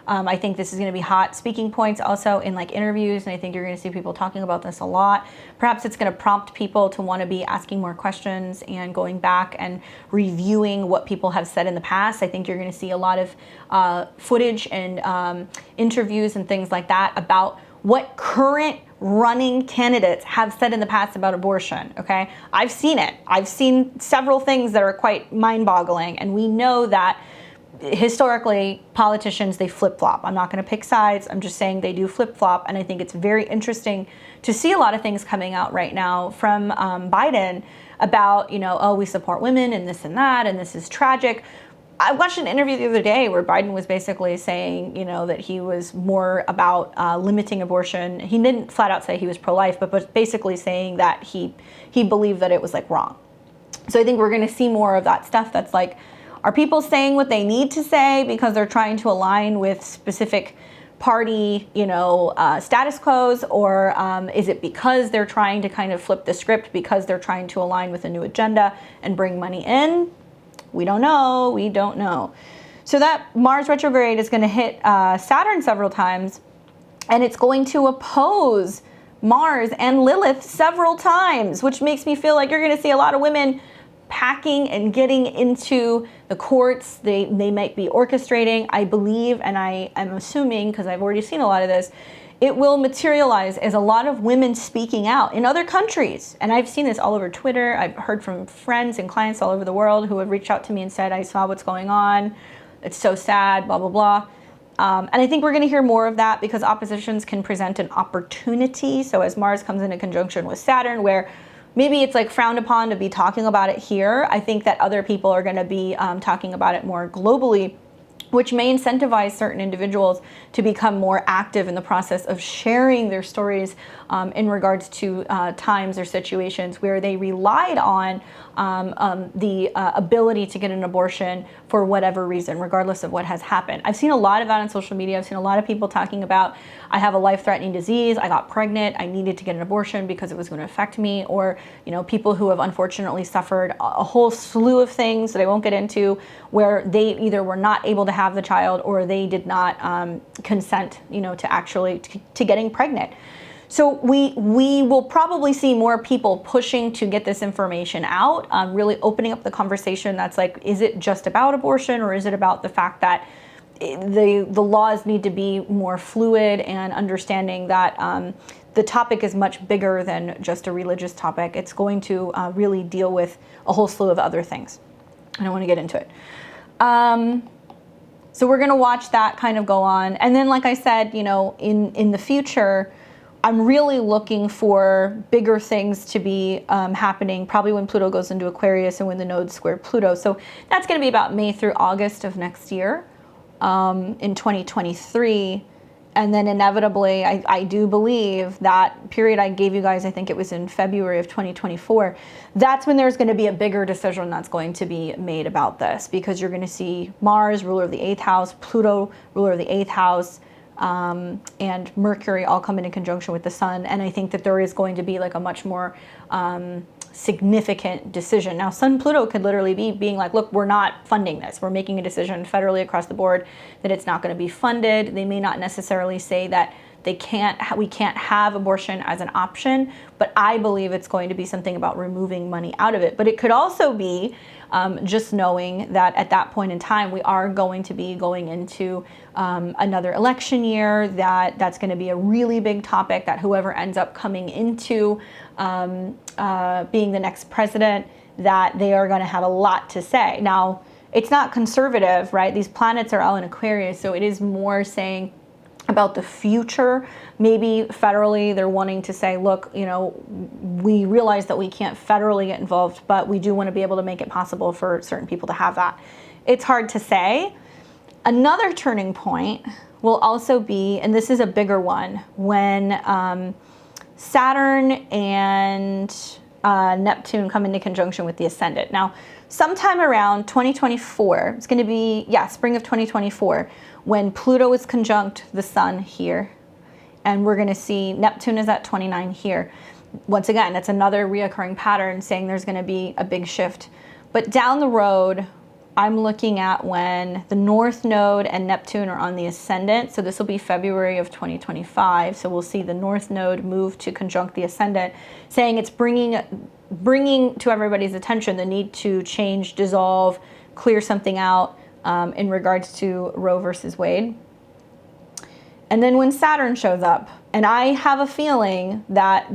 I think this is going to be hot speaking points also in like interviews, and I think you're going to see people talking about this a lot. Perhaps it's going to prompt people to want to be asking more questions and going back and reviewing what people have said in the past. I think you're going to see a lot of footage and interviews and things like that about what current running candidates have said in the past about abortion, okay? I've seen it. I've seen several things that are quite mind-boggling, and we know that historically, politicians, they flip-flop. I'm not going to pick sides. I'm just saying they do flip-flop, and I think it's very interesting to see a lot of things coming out right now from Biden about, oh, we support women and this and that, and this is tragic. I watched an interview the other day where Biden was basically saying, that he was more about limiting abortion. He didn't flat out say he was pro-life, but basically saying that he believed that it was like wrong. So I think we're going to see more of that stuff that's like, are people saying what they need to say because they're trying to align with specific party, status quos, or is it because they're trying to kind of flip the script because they're trying to align with a new agenda and bring money in? We don't know. We don't know. So that Mars retrograde is going to hit Saturn several times, and it's going to oppose Mars and Lilith several times, which makes me feel like you're going to see a lot of women packing and getting into the courts. They might be orchestrating, I believe, and I am assuming, because I've already seen a lot of this, it will materialize as a lot of women speaking out in other countries. And I've seen this all over Twitter. I've heard from friends and clients all over the world who have reached out to me and said, I saw what's going on. It's so sad, blah, blah, blah. And I think we're going to hear more of that because oppositions can present an opportunity. So as Mars comes into conjunction with Saturn, where maybe it's like frowned upon to be talking about it here, I think that other people are going to be talking about it more globally, which may incentivize certain individuals to become more active in the process of sharing their stories in regards to times or situations where they relied on the ability to get an abortion for whatever reason, regardless of what has happened. I've seen a lot of that on social media. I've seen a lot of people talking about, I have a life-threatening disease, I got pregnant, I needed to get an abortion because it was going to affect me, or people who have unfortunately suffered a whole slew of things that I won't get into, where they either were not able to have the child or they did not consent, to actually to getting pregnant. So we will probably see more people pushing to get this information out, really opening up the conversation. That's like, is it just about abortion, or is it about the fact that the laws need to be more fluid, and understanding that the topic is much bigger than just a religious topic. It's going to really deal with a whole slew of other things. I don't want to get into it. So we're going to watch that kind of go on. And then, like I said, in the future, I'm really looking for bigger things to be happening, probably when Pluto goes into Aquarius and when the nodes square Pluto. So that's going to be about May through August of next year in 2023. And then inevitably, I do believe that period I gave you guys, I think it was in February of 2024, that's when there's going to be a bigger decision that's going to be made about this, because you're going to see Mars, ruler of the 8th house, Pluto, ruler of the 8th house, and Mercury all come into conjunction with the sun. And I think that there is going to be like a much more significant decision. Now, Sun Pluto could literally be being like, look, we're not funding this. We're making a decision federally across the board that it's not going to be funded. They may not necessarily say that we can't have abortion as an option, but I believe it's going to be something about removing money out of it. But it could also be just knowing that at that point in time, we are going to be going into another election year, that's going to be a really big topic, that whoever ends up coming into being the next president, that they are going to have a lot to say. Now, it's not conservative, right? These planets are all in Aquarius, so it is more saying about the future. Maybe federally they're wanting to say, look, you know, we realize that we can't federally get involved, but we do want to be able to make it possible for certain people to have that. It's hard to say. Another turning point will also be, and this is a bigger one, when Saturn and Neptune come into conjunction with the ascendant. Now, sometime around 2024, it's going to be, spring of 2024, when Pluto is conjunct the sun here, and we're going to see Neptune is at 29 here. Once again, that's another reoccurring pattern saying there's going to be a big shift. But down the road, I'm looking at when the North Node and Neptune are on the ascendant. So this will be February of 2025. So we'll see the North Node move to conjunct the ascendant, saying it's bringing to everybody's attention the need to change, dissolve, clear something out in regards to Roe versus Wade. And then when Saturn shows up, and I have a feeling that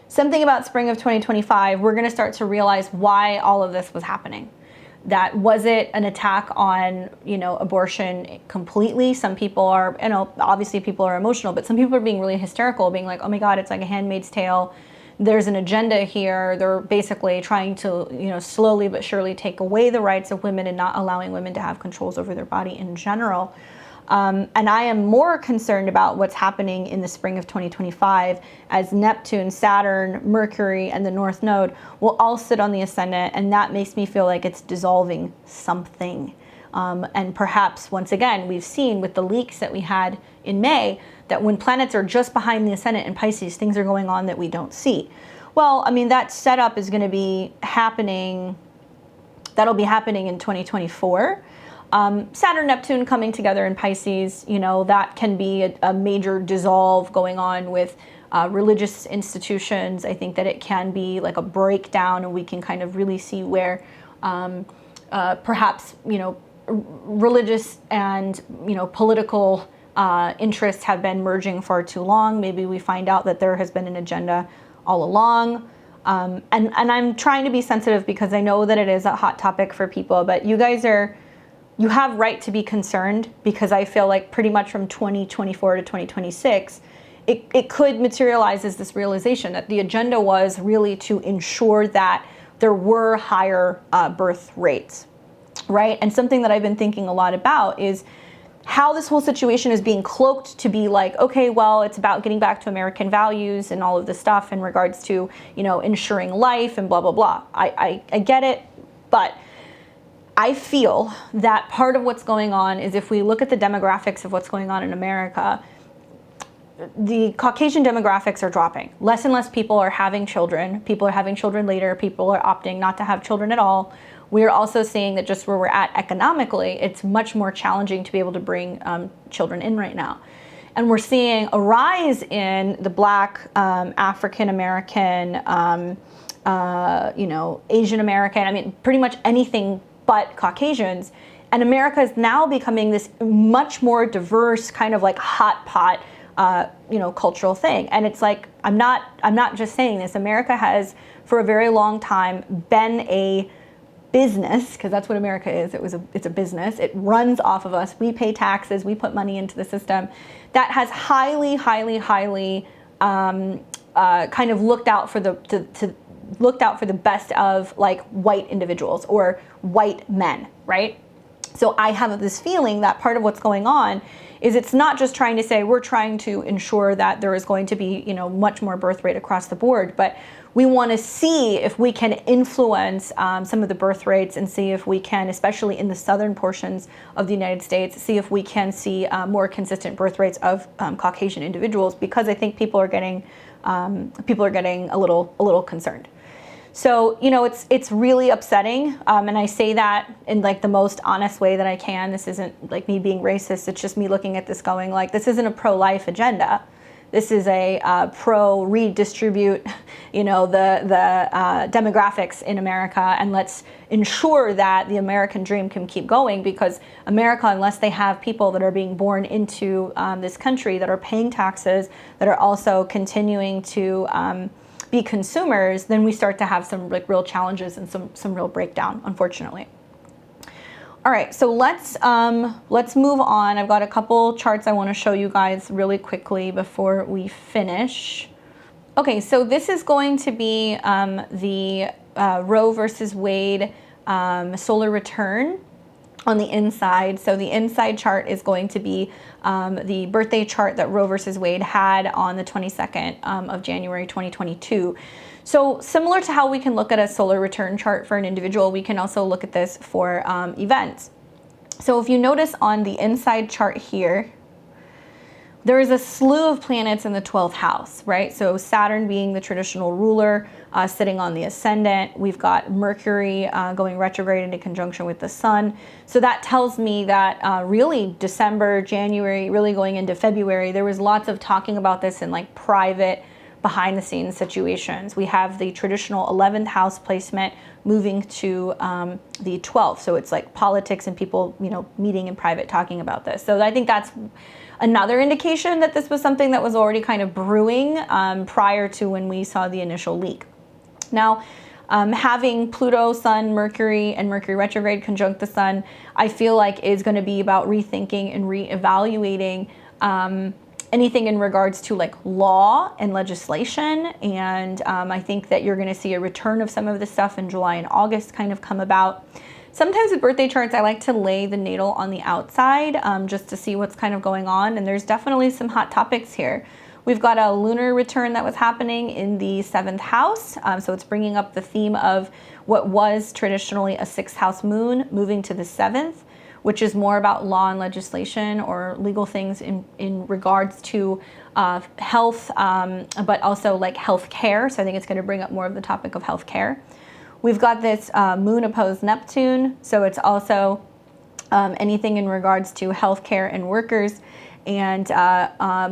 something about spring of 2025, we're going to start to realize why all of this was happening. That was it an attack on, you know, abortion completely? Some people are, you know, obviously people are emotional, but some people are being really hysterical, being like, oh my God, it's like a Handmaid's Tale. There's an agenda here. They're basically trying to, you know, slowly but surely take away the rights of women and not allowing women to have controls over their body in general. And I am more concerned about what's happening in the spring of 2025 as Neptune, Saturn, Mercury, and the North Node will all sit on the ascendant, and that makes me feel like it's dissolving something. And perhaps, once again, we've seen with the leaks that we had in May that when planets are just behind the ascendant in Pisces, things are going on that we don't see. Well, I mean, that setup is going to be happening, that'll be happening in 2024. Saturn, Neptune coming together in Pisces, you know, that can be a major dissolve going on with religious institutions. I think that it can be like a breakdown, and we can kind of really see where perhaps, you know, religious and, you know, political interests have been merging far too long. Maybe we find out that there has been an agenda all along. And I'm trying to be sensitive because I know that it is a hot topic for people, but you guys you have right to be concerned, because I feel like pretty much from 2024 to 2026, it could materialize as this realization that the agenda was really to ensure that there were higher birth rates, right? And something that I've been thinking a lot about is how this whole situation is being cloaked to be like, okay, well, it's about getting back to American values and all of this stuff in regards to, you know, ensuring life and blah, blah, blah. I get it, but I feel that part of what's going on is, if we look at the demographics of what's going on in America, the Caucasian demographics are dropping. Less and less people are having children. People are having children later. People are opting not to have children at all. We're also seeing that just where we're at economically, it's much more challenging to be able to bring children in right now. And we're seeing a rise in the Black, African American, you know, Asian American, I mean, pretty much anything but Caucasians. And America is now becoming this much more diverse kind of like hot pot, you know, cultural thing. And it's like, I'm not just saying this. America has for a very long time been a business, because that's what America is. It's a business. It runs off of us. We pay taxes. We put money into the system that has highly kind of looked out for the best of like white individuals or white men, right? So I have this feeling that part of what's going on is it's not just trying to say we're trying to ensure that there is going to be, you know, much more birth rate across the board, but we want to see if we can influence some of the birth rates and see if we can, especially in the southern portions of the United States, see if we can see more consistent birth rates of Caucasian individuals, because I think people are getting a little concerned. So, you know, it's really upsetting, and I say that in like the most honest way that I can. This isn't like me being racist. It's just me looking at this going like, this isn't a pro-life agenda. This is a pro-redistribute, you know, the demographics in America, and let's ensure that the American dream can keep going, because America, unless they have people that are being born into this country that are paying taxes, that are also continuing to be consumers, then we start to have some like real challenges and some real breakdown, unfortunately. All right, so let's move on. I've got a couple charts I want to show you guys really quickly before we finish. Okay, so this is going to be the Roe versus Wade solar return on the inside. So the inside chart is going to be the birthday chart that Roe versus Wade had on the 22nd of January 2022. So similar to how we can look at a solar return chart for an individual, we can also look at this for events. So if you notice on the inside chart here, there is a slew of planets in the 12th house, right? So Saturn being the traditional ruler, sitting on the ascendant. We've got Mercury going retrograde into conjunction with the sun. So that tells me that really December, January, really going into February, there was lots of talking about this in like private, behind the scenes situations. We have the traditional 11th house placement moving to the 12th. So it's like politics and people, you know, meeting in private talking about this. So I think that's another indication that this was something that was already kind of brewing prior to when we saw the initial leak. Now, having Pluto, Sun, Mercury, and Mercury retrograde conjunct the Sun, I feel like is going to be about rethinking and reevaluating anything in regards to like law and legislation. And I think that you're going to see a return of some of this stuff in July and August kind of come about. Sometimes with birthday charts, I like to lay the natal on the outside just to see what's kind of going on. And there's definitely some hot topics here. We've got a lunar return that was happening in the 7th house. So it's bringing up the theme of what was traditionally a 6th house moon moving to the 7th, which is more about law and legislation or legal things in regards to health, but also like health care. So I think it's going to bring up more of the topic of health care. We've got this moon opposed Neptune. So it's also anything in regards to healthcare and workers and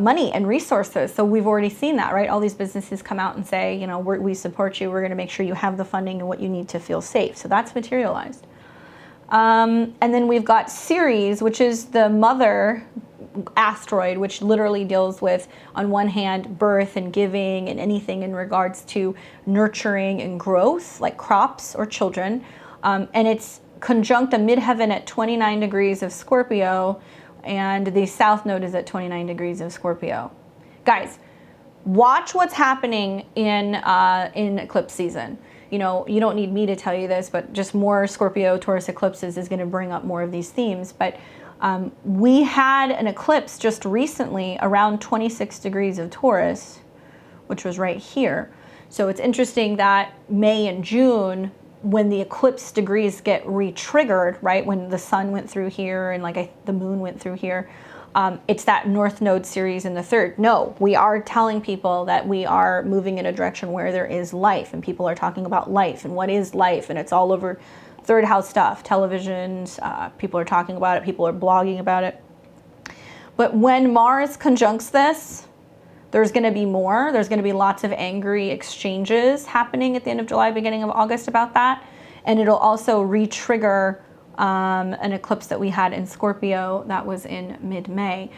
money and resources. So we've already seen that, right? All these businesses come out and say, you know, we support you. We're going to make sure you have the funding and what you need to feel safe. So that's materialized. And then we've got Ceres, which is the mother asteroid, which literally deals with, on one hand, birth and giving and anything in regards to nurturing and growth, like crops or children. And it's conjunct a midheaven at 29 degrees of Scorpio, and the south node is at 29 degrees of Scorpio. Guys, watch what's happening in eclipse season. You know, you don't need me to tell you this, but just more Scorpio Taurus eclipses is going to bring up more of these themes. But we had an eclipse just recently around 26 degrees of Taurus, which was right here. So it's interesting that May and June, when the eclipse degrees get re-triggered, right, when the sun went through here and like the moon went through here, it's that North Node series in the 3rd. No, we are telling people that we are moving in a direction where there is life, and people are talking about life and what is life, and it's all over 3rd house stuff, televisions, people are talking about it, people are blogging about it. But when Mars conjuncts this, there's going to be more. There's going to be lots of angry exchanges happening at the end of July, beginning of August about that. And it'll also re-trigger an eclipse that we had in Scorpio that was in mid-May.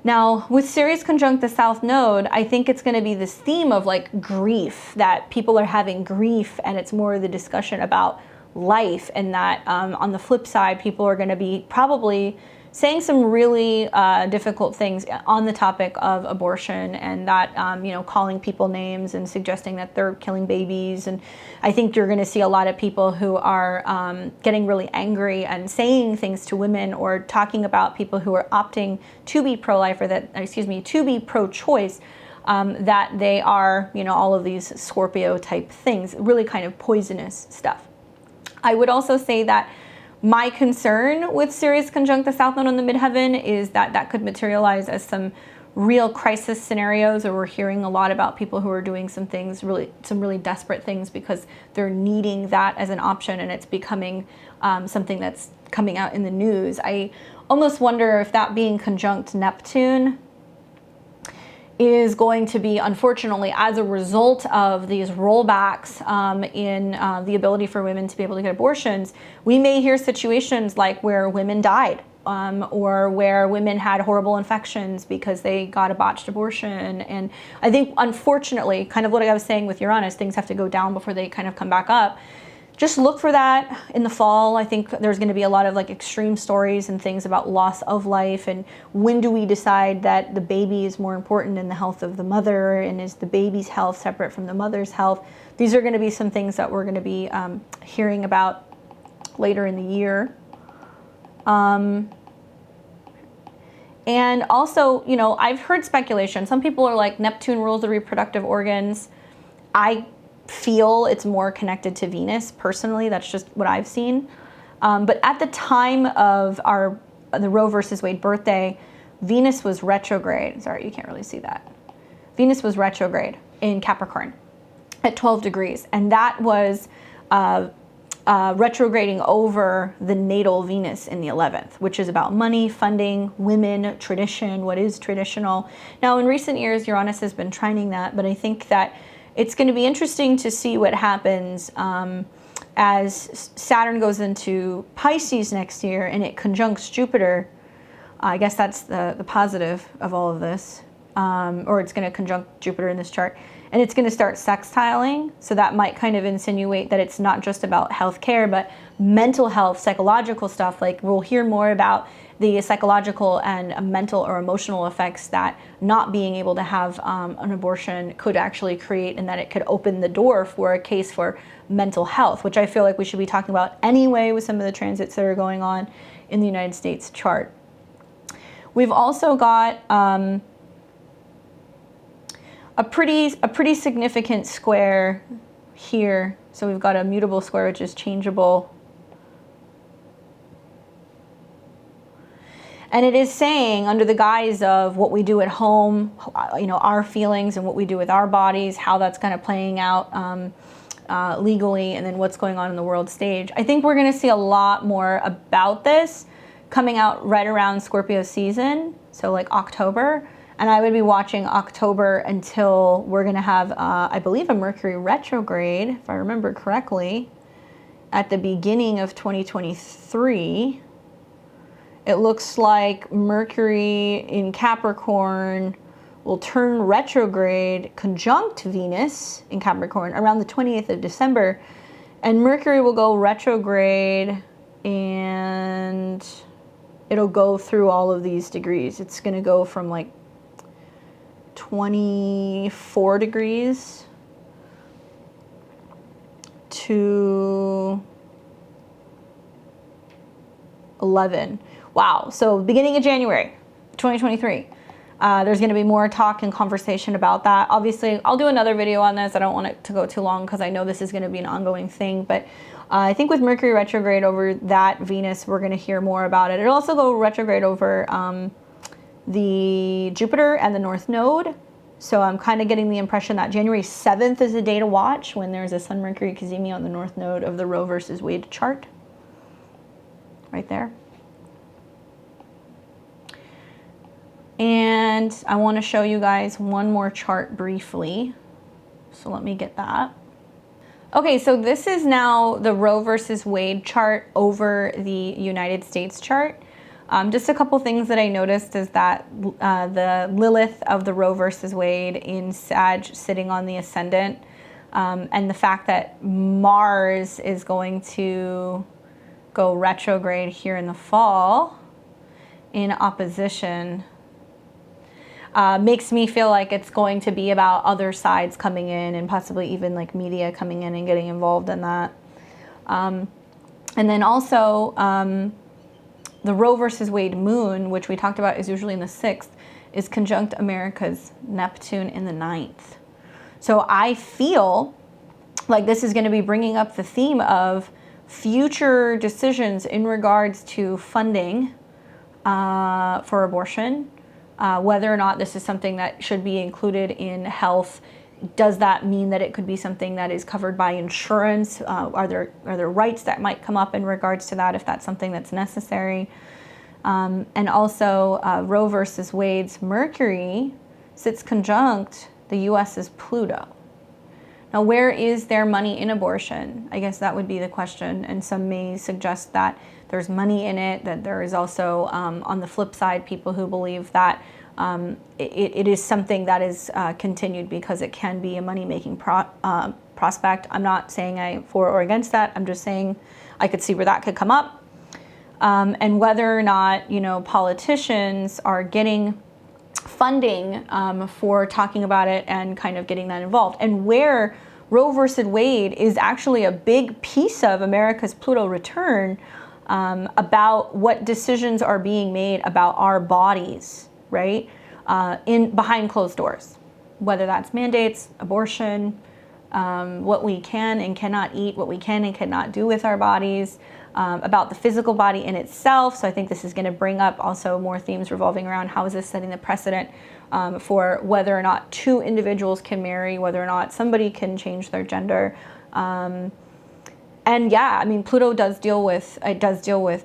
Now, with Ceres conjunct the South Node, I think it's going to be this theme of like grief, that people are having grief, and it's more of the discussion about life, and that on the flip side, people are going to be probably saying some really difficult things on the topic of abortion, and that, you know, calling people names and suggesting that they're killing babies. And I think you're going to see a lot of people who are getting really angry and saying things to women, or talking about people who are opting to be pro-life, or that, excuse me, to be pro-choice, that they are, you know, all of these Scorpio type things, really kind of poisonous stuff. I would also say that my concern with Sirius conjunct the South Node on the midheaven is that that could materialize as some real crisis scenarios, or we're hearing a lot about people who are doing some things, some really desperate things, because they're needing that as an option, and it's becoming something that's coming out in the news. I almost wonder if that being conjunct Neptune is going to be, unfortunately, as a result of these rollbacks in the ability for women to be able to get abortions, we may hear situations like where women died, or where women had horrible infections because they got a botched abortion. And I think, unfortunately, kind of what I was saying with Uranus, things have to go down before they kind of come back up. Just look for that in the fall. I think there's going to be a lot of like extreme stories and things about loss of life, and when do we decide that the baby is more important than the health of the mother, and is the baby's health separate from the mother's health? These are going to be some things that we're going to be hearing about later in the year. And also, you know, I've heard speculation. Some people are like, Neptune rules the reproductive organs. I feel it's more connected to Venus. Personally, that's just what I've seen. But at the time of the Roe versus Wade birthday, Venus was retrograde. Sorry, you can't really see that. Venus was retrograde in Capricorn at 12 degrees. And that was retrograding over the natal Venus in the 11th, which is about money, funding, women, tradition, what is traditional. Now, in recent years, Uranus has been trining that, but I think that it's going to be interesting to see what happens as Saturn goes into Pisces next year and it conjuncts Jupiter. I guess that's the positive of all of this. Or it's going to conjunct Jupiter in this chart. And it's going to start sextiling. So that might kind of insinuate that it's not just about healthcare, but mental health, psychological stuff. Like, we'll hear more about the psychological and mental or emotional effects that not being able to have an abortion could actually create, and that it could open the door for a case for mental health, which I feel like we should be talking about anyway with some of the transits that are going on in the United States chart. We've also got a pretty significant square here. So we've got a mutable square, which is changeable. And it is saying, under the guise of what we do at home, you know, our feelings and what we do with our bodies, how that's kind of playing out legally, and then what's going on in the world stage. I think we're going to see a lot more about this coming out right around Scorpio season, so like October. And I would be watching October until we're going to have, I believe, a Mercury retrograde, if I remember correctly, at the beginning of 2023. It looks like Mercury in Capricorn will turn retrograde conjunct Venus in Capricorn around the 20th of December. And Mercury will go retrograde, and it'll go through all of these degrees. It's going to go from like 24 degrees to 11. Wow. So beginning of January 2023, there's going to be more talk and conversation about that. Obviously, I'll do another video on this. I don't want it to go too long because I know this is going to be an ongoing thing. But I think with Mercury retrograde over that Venus, we're going to hear more about it. It'll also go retrograde over the Jupiter and the North Node. So I'm kind of getting the impression that January 7th is a day to watch, when there's a Sun-Mercury cazimi on the North Node of the Roe versus Wade chart. Right there. And I want to show you guys one more chart briefly. So let me get that. Okay, so this is now the Roe versus Wade chart over the United States chart. Just a couple things that I noticed is that the Lilith of the Roe versus Wade in Sag sitting on the ascendant, and the fact that Mars is going to go retrograde here in the fall, in opposition makes me feel like it's going to be about other sides coming in and possibly even like media coming in and getting involved in that. And then also the Roe versus Wade moon, which we talked about is usually in the 6th, is conjunct America's Neptune in the 9th. So I feel like this is going to be bringing up the theme of future decisions in regards to funding for abortion, whether or not this is something that should be included in health. Does that mean that it could be something that is covered by insurance? Are there rights that might come up in regards to that if that's something that's necessary? And also Roe versus Wade's Mercury sits conjunct the US's Pluto. Now, where is there money in abortion? I guess that would be the question. And some may suggest that there's money in it, that there is also, on the flip side, people who believe that it is something that is continued because it can be a money-making prospect. I'm not saying I'm for or against that. I'm just saying I could see where that could come up. And whether or not, you know, politicians are getting funding for talking about it and kind of getting that involved. And where Roe versus Wade is actually a big piece of America's Pluto return about what decisions are being made about our bodies, right? In behind closed doors, whether that's mandates, abortion, what we can and cannot eat, what we can and cannot do with our bodies, about the physical body in itself. So I think this is going to bring up also more themes revolving around how is this setting the precedent for whether or not two individuals can marry, whether or not somebody can change their gender. And yeah, I mean, Pluto does deal with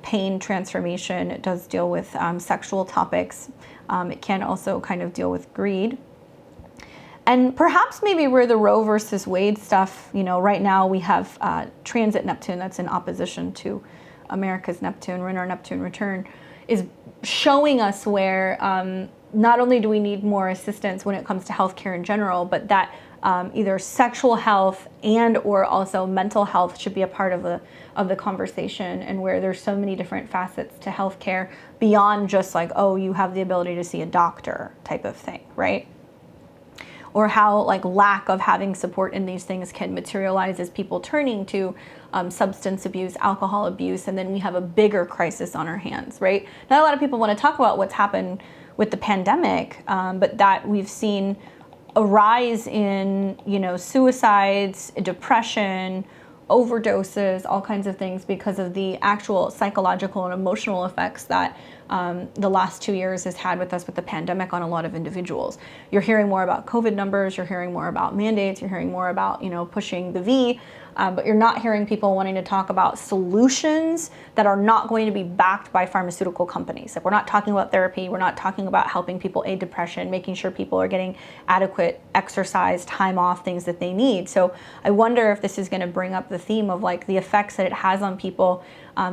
pain, transformation. It does deal with sexual topics. It can also kind of deal with greed. And perhaps maybe where the Roe versus Wade stuff, you know, right now we have transit Neptune that's in opposition to America's Neptune, our Neptune return, is showing us where not only do we need more assistance when it comes to healthcare in general, but that either sexual health and or also mental health should be a part of the conversation, and where there's so many different facets to healthcare beyond just like, oh, you have the ability to see a doctor type of thing, right? Or how like lack of having support in these things can materialize as people turning to substance abuse, alcohol abuse, and then we have a bigger crisis on our hands, right? Not a lot of people want to talk about what's happened with the pandemic, but that we've seen a rise in, you know, suicides, depression, overdoses, all kinds of things because of the actual psychological and emotional effects that the last 2 years has had with us with the pandemic on a lot of individuals. You're hearing more about COVID numbers, you're hearing more about mandates, you're hearing more about, you know, pushing the V, but you're not hearing people wanting to talk about solutions that are not going to be backed by pharmaceutical companies. Like, we're not talking about therapy, we're not talking about helping people aid depression, making sure people are getting adequate exercise, time off, things that they need. So I wonder if this is going to bring up the theme of like the effects that it has on people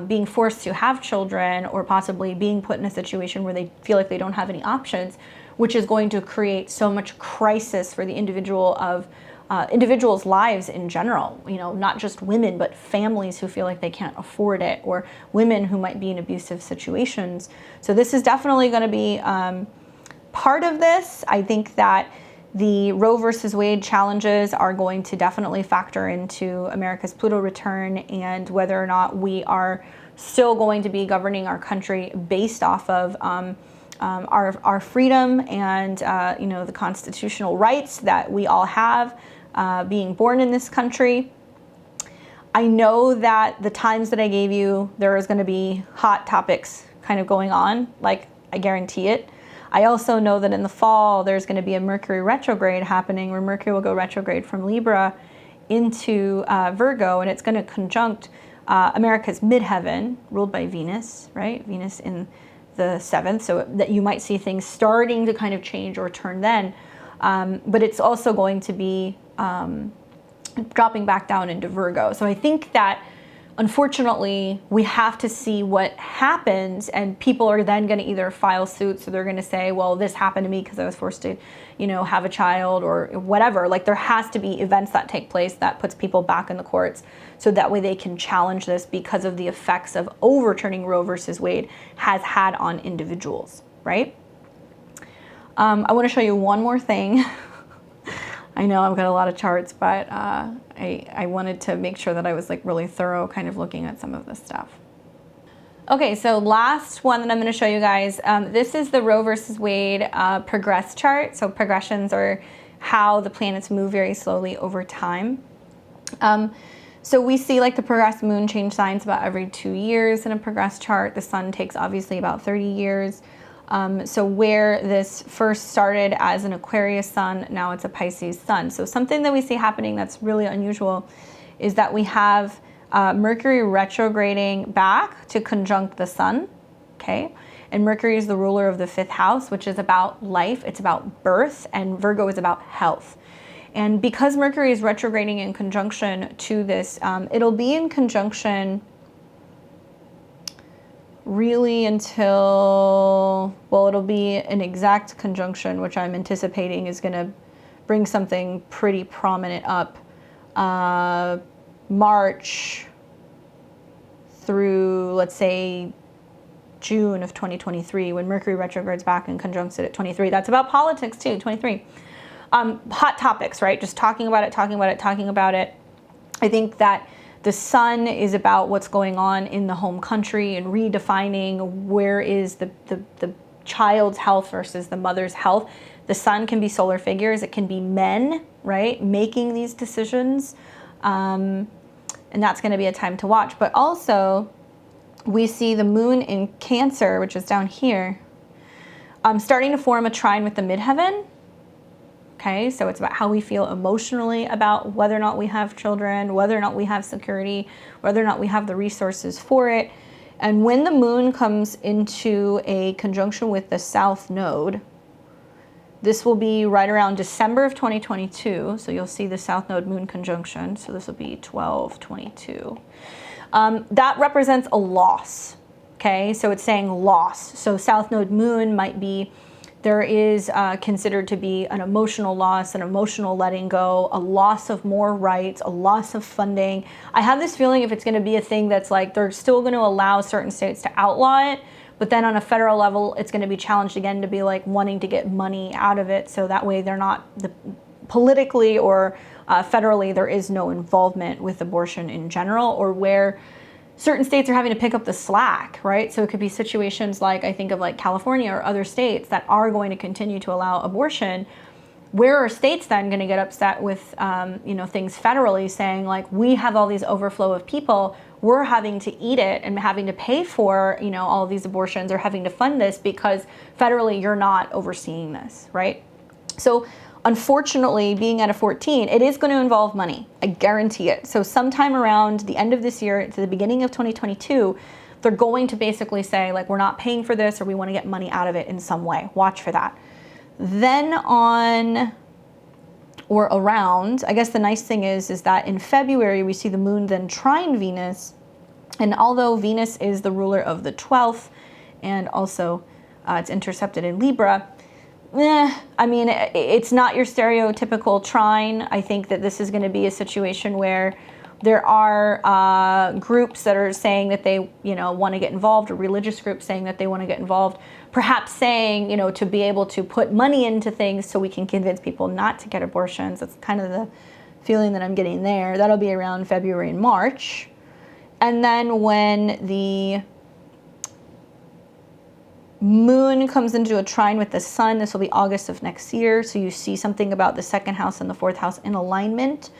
being forced to have children, or possibly being put in a situation where they feel like they don't have any options, which is going to create so much crisis for the individuals' lives in general. You know, not just women, but families who feel like they can't afford it, or women who might be in abusive situations. So this is definitely going to be part of this. I think that the Roe versus Wade challenges are going to definitely factor into America's Pluto return, and whether or not we are still going to be governing our country based off of our freedom and you know, the constitutional rights that we all have being born in this country. I know that the times that I gave you, there is going to be hot topics kind of going on, like I guarantee it. I also know that in the fall, there's going to be a Mercury retrograde happening, where Mercury will go retrograde from Libra into Virgo, and it's going to conjunct America's midheaven, ruled by Venus, right? Venus in the 7th, so that you might see things starting to kind of change or turn then. But it's also going to be dropping back down into Virgo. So I think that unfortunately, we have to see what happens, and people are then going to either file suits, so they're going to say, well, this happened to me because I was forced to, have a child or whatever. Like, there has to be events that take place that puts people back in the courts, so that way they can challenge this because of the effects of overturning Roe versus Wade has had on individuals, right? I want to show you one more thing. I know I've got a lot of charts, but I wanted to make sure that I was like really thorough kind of looking at some of this stuff. Okay, so last one that I'm going to show you guys, this is the Roe versus Wade progress chart. So progressions are how the planets move very slowly over time. So we see like the progressed moon change signs about every 2 years in a progress chart. The sun takes obviously about 30 years. So where this first started as an Aquarius sun, now it's a Pisces sun. So something that we see happening that's really unusual is that we have Mercury retrograding back to conjunct the sun, okay? And Mercury is the ruler of the 5th house, which is about life, it's about birth, and Virgo is about health. And because Mercury is retrograding in conjunction to this, it'll be in conjunction really until, well, it'll be an exact conjunction, which I'm anticipating is going to bring something pretty prominent up March through, let's say, June of 2023, when Mercury retrogrades back and conjuncts it at 23. That's about politics too, 23. Hot topics, right? Just talking about it, talking about it, talking about it. I think that the sun is about what's going on in the home country and redefining where is the child's health versus the mother's health. The sun can be solar figures. It can be men, right, making these decisions. And that's going to be a time to watch. But also, we see the moon in Cancer, which is down here, starting to form a trine with the midheaven. Okay, so it's about how we feel emotionally about whether or not we have children, whether or not we have security, whether or not we have the resources for it. And when the moon comes into a conjunction with the south node, this will be right around December of 2022. So you'll see the south node moon conjunction. So this will be 12/22. That represents a loss. Okay, so it's saying loss. So south node moon might be, there is considered to be an emotional loss, an emotional letting go, a loss of more rights, a loss of funding. I have this feeling if it's going to be a thing that's like they're still going to allow certain states to outlaw it, but then on a federal level, it's going to be challenged again to be like wanting to get money out of it, so that way they're not politically or federally there is no involvement with abortion in general, or where certain states are having to pick up the slack, right? So it could be situations like, I think of like California or other states that are going to continue to allow abortion. Where are states then going to get upset with, things federally saying like, we have all these overflow of people, we're having to eat it and having to pay for, all of these abortions or having to fund this because federally you're not overseeing this, right? So unfortunately, being at a 14, it is going to involve money. I guarantee it. So sometime around the end of this year to the beginning of 2022, they're going to basically say, like, we're not paying for this or we want to get money out of it in some way. Watch for that. Then on or around, I guess the nice thing is that in February, we see the moon then trine Venus. And although Venus is the ruler of the 12th and also it's intercepted in Libra, it's not your stereotypical trine. I think that this is going to be a situation where there are groups that are saying that they, want to get involved, or religious groups saying that they want to get involved, perhaps saying, to be able to put money into things so we can convince people not to get abortions. That's kind of the feeling that I'm getting there. That'll be around February and March. And then when the moon comes into a trine with the sun, this will be August of next year. So you see something about the 2nd house and the 4th house in alignment.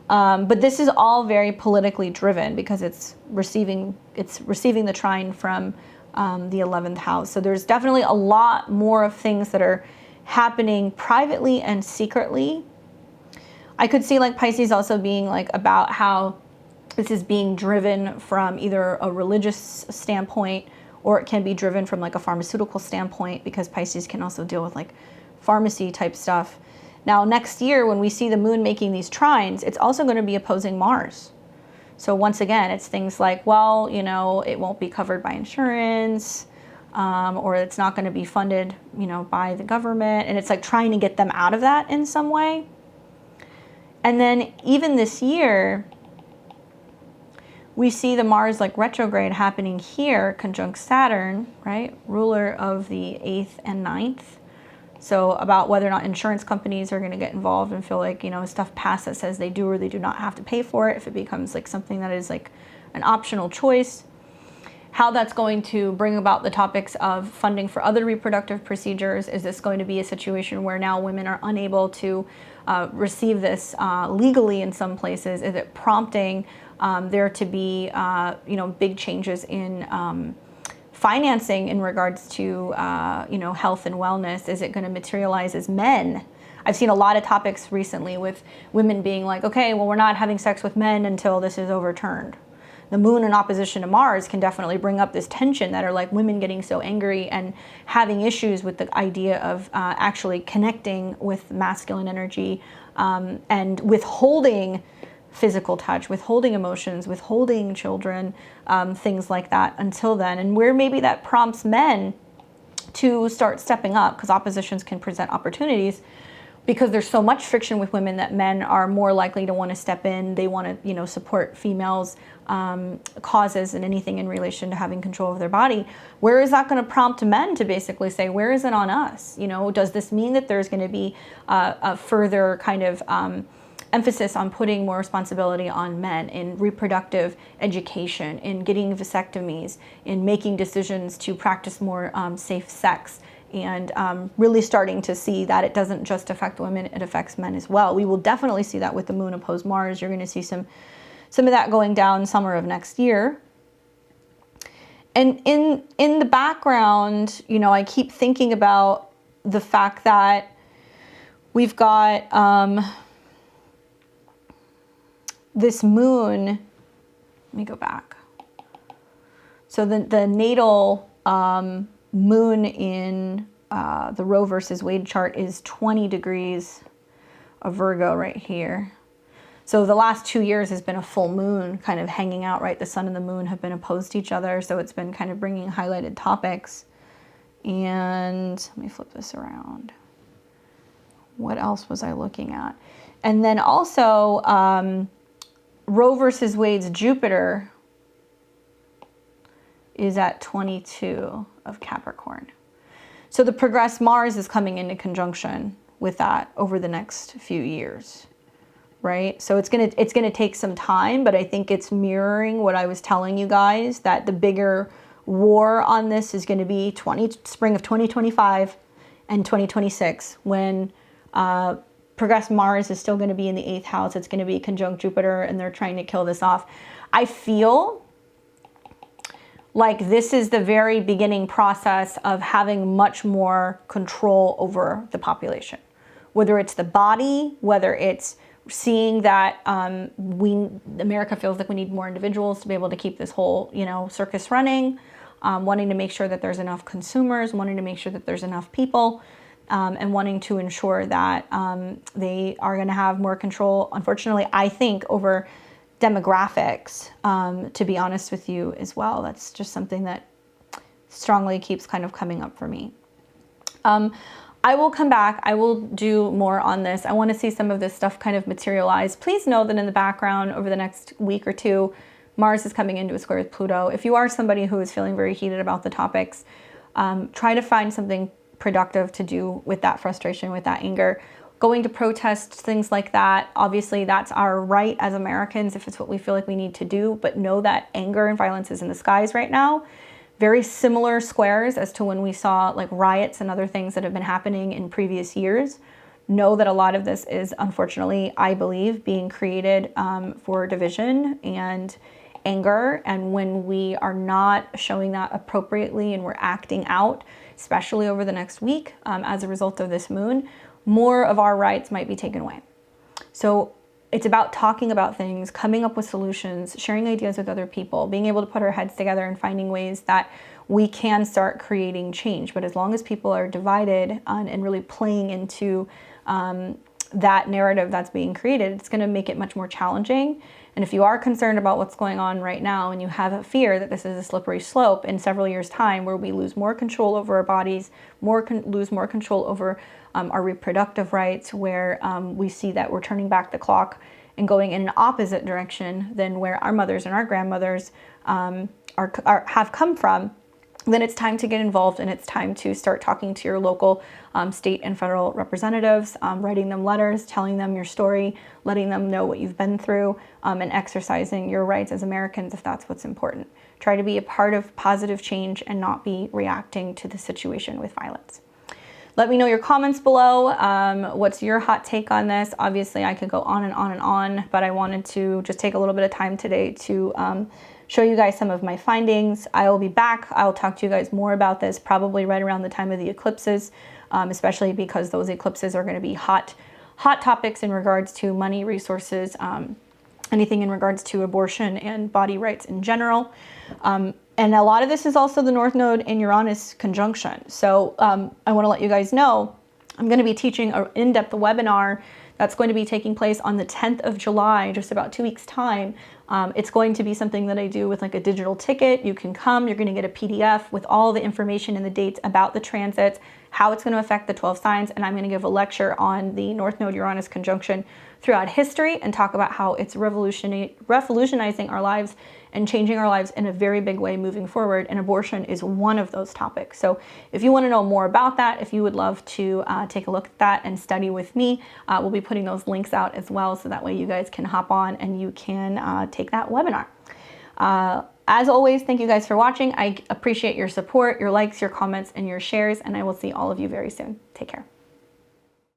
But this is all very politically driven because it's receiving the trine from the 11th house. So there's definitely a lot more of things that are happening privately and secretly. I could see like Pisces also being like about how this is being driven from either a religious standpoint, or it can be driven from like a pharmaceutical standpoint, because Pisces can also deal with like pharmacy type stuff. Now next year when we see the moon making these trines, it's also going to be opposing Mars. So once again, it's things like, well, you know, it won't be covered by insurance, or it's not going to be funded, you know, by the government. And it's like trying to get them out of that in some way. And then even this year, we see the Mars like retrograde happening here, conjunct Saturn, right? Ruler of the 8th and 9th. So about whether or not insurance companies are going to get involved and feel like, you know, stuff passed that says they do or they do not have to pay for it, if it becomes like something that is like an optional choice. How that's going to bring about the topics of funding for other reproductive procedures. Is this going to be a situation where now women are unable to receive this legally in some places? Is it prompting there to be, you know, big changes in financing in regards to, you know, health and wellness? Is it going to materialize as men? I've seen a lot of topics recently with women being like, okay, well, we're not having sex with men until this is overturned. The moon in opposition to Mars can definitely bring up this tension that are like women getting so angry and having issues with the idea of actually connecting with masculine energy, and withholding physical touch, withholding emotions, withholding children, things like that until then. And where maybe that prompts men to start stepping up, because oppositions can present opportunities, because there's so much friction with women that men are more likely to want to step in. They want to, you know, support females' causes and anything in relation to having control of their body. Where is that going to prompt men to basically say, where is it on us? You know, does this mean that there's going to be a further kind of emphasis on putting more responsibility on men in reproductive education, in getting vasectomies, in making decisions to practice more safe sex, and really starting to see that it doesn't just affect women, it affects men as well. We will definitely see that with the moon opposed Mars. You're going to see some of that going down summer of next year. And in the background, you know, I keep thinking about the fact that we've got this moon. Let me go back. So the natal moon in the Roe versus Wade chart is 20 degrees of Virgo right here. So the last 2 years has been a full moon kind of hanging out, right? The sun and the moon have been opposed to each other. So it's been kind of bringing highlighted topics. And let me flip this around. What else was I looking at? And then also Roe versus Wade's Jupiter is at 22 of Capricorn. So the progressed Mars is coming into conjunction with that over the next few years, right? So it's gonna take some time, but I think it's mirroring what I was telling you guys, that the bigger war on this is going to be spring of 2025 and 2026, when progressed Mars is still going to be in the 8th house. It's going to be conjunct Jupiter, and they're trying to kill this off. I feel like this is the very beginning process of having much more control over the population, whether it's the body, whether it's seeing that America feels like we need more individuals to be able to keep this whole, you know, circus running, wanting to make sure that there's enough consumers, wanting to make sure that there's enough people, and wanting to ensure that they are going to have more control, unfortunately, I think, over demographics, to be honest with you as well. That's just something that strongly keeps kind of coming up for me. I will come back. I will do more on this. I want to see some of this stuff kind of materialize. Please know that in the background over the next week or two, Mars is coming into a square with Pluto. If you are somebody who is feeling very heated about the topics, try to find something productive to do with that frustration, with that anger. Going to protest, things like that, obviously that's our right as Americans if it's what we feel like we need to do, but know that anger and violence is in the skies right now. Very similar squares as to when we saw like riots and other things that have been happening in previous years. Know that a lot of this is, unfortunately, I believe, being created for division and anger. And when we are not showing that appropriately and we're acting out, especially over the next week as a result of this moon, more of our rights might be taken away. So it's about talking about things, coming up with solutions, sharing ideas with other people, being able to put our heads together and finding ways that we can start creating change. But as long as people are divided and really playing into that narrative that's being created, it's going to make it much more challenging. And if you are concerned about what's going on right now and you have a fear that this is a slippery slope in several years' time where we lose more control over our bodies, lose more control over our reproductive rights, where we see that we're turning back the clock and going in an opposite direction than where our mothers and our grandmothers have come from, then it's time to get involved, and it's time to start talking to your local state and federal representatives, writing them letters, telling them your story, letting them know what you've been through, and exercising your rights as Americans if that's what's important. Try to be a part of positive change and not be reacting to the situation with violence. Let me know your comments below. What's your hot take on this? Obviously, I could go on and on and on, but I wanted to just take a little bit of time today to show you guys some of my findings. I will be back. I'll talk to you guys more about this probably right around the time of the eclipses, especially because those eclipses are going to be hot topics in regards to money, resources, anything in regards to abortion and body rights in general. And a lot of this is also the North Node in Uranus conjunction. So I want to let you guys know, I'm going to be teaching an in-depth webinar that's going to be taking place on the 10th of July, just about 2 weeks time. It's going to be something that I do with like a digital ticket. You can come, you're going to get a PDF with all the information and the dates about the transits, how it's going to affect the 12 signs, and I'm going to give a lecture on the North Node Uranus conjunction throughout history and talk about how it's revolutionizing our lives and changing our lives in a very big way moving forward, and abortion is one of those topics. So if you want to know more about that, if you would love to take a look at that and study with me, we'll be putting those links out as well, so that way you guys can hop on and you can take that webinar. As always, thank you guys for watching. I appreciate your support, your likes, your comments, and your shares, and I will see all of you very soon. Take care.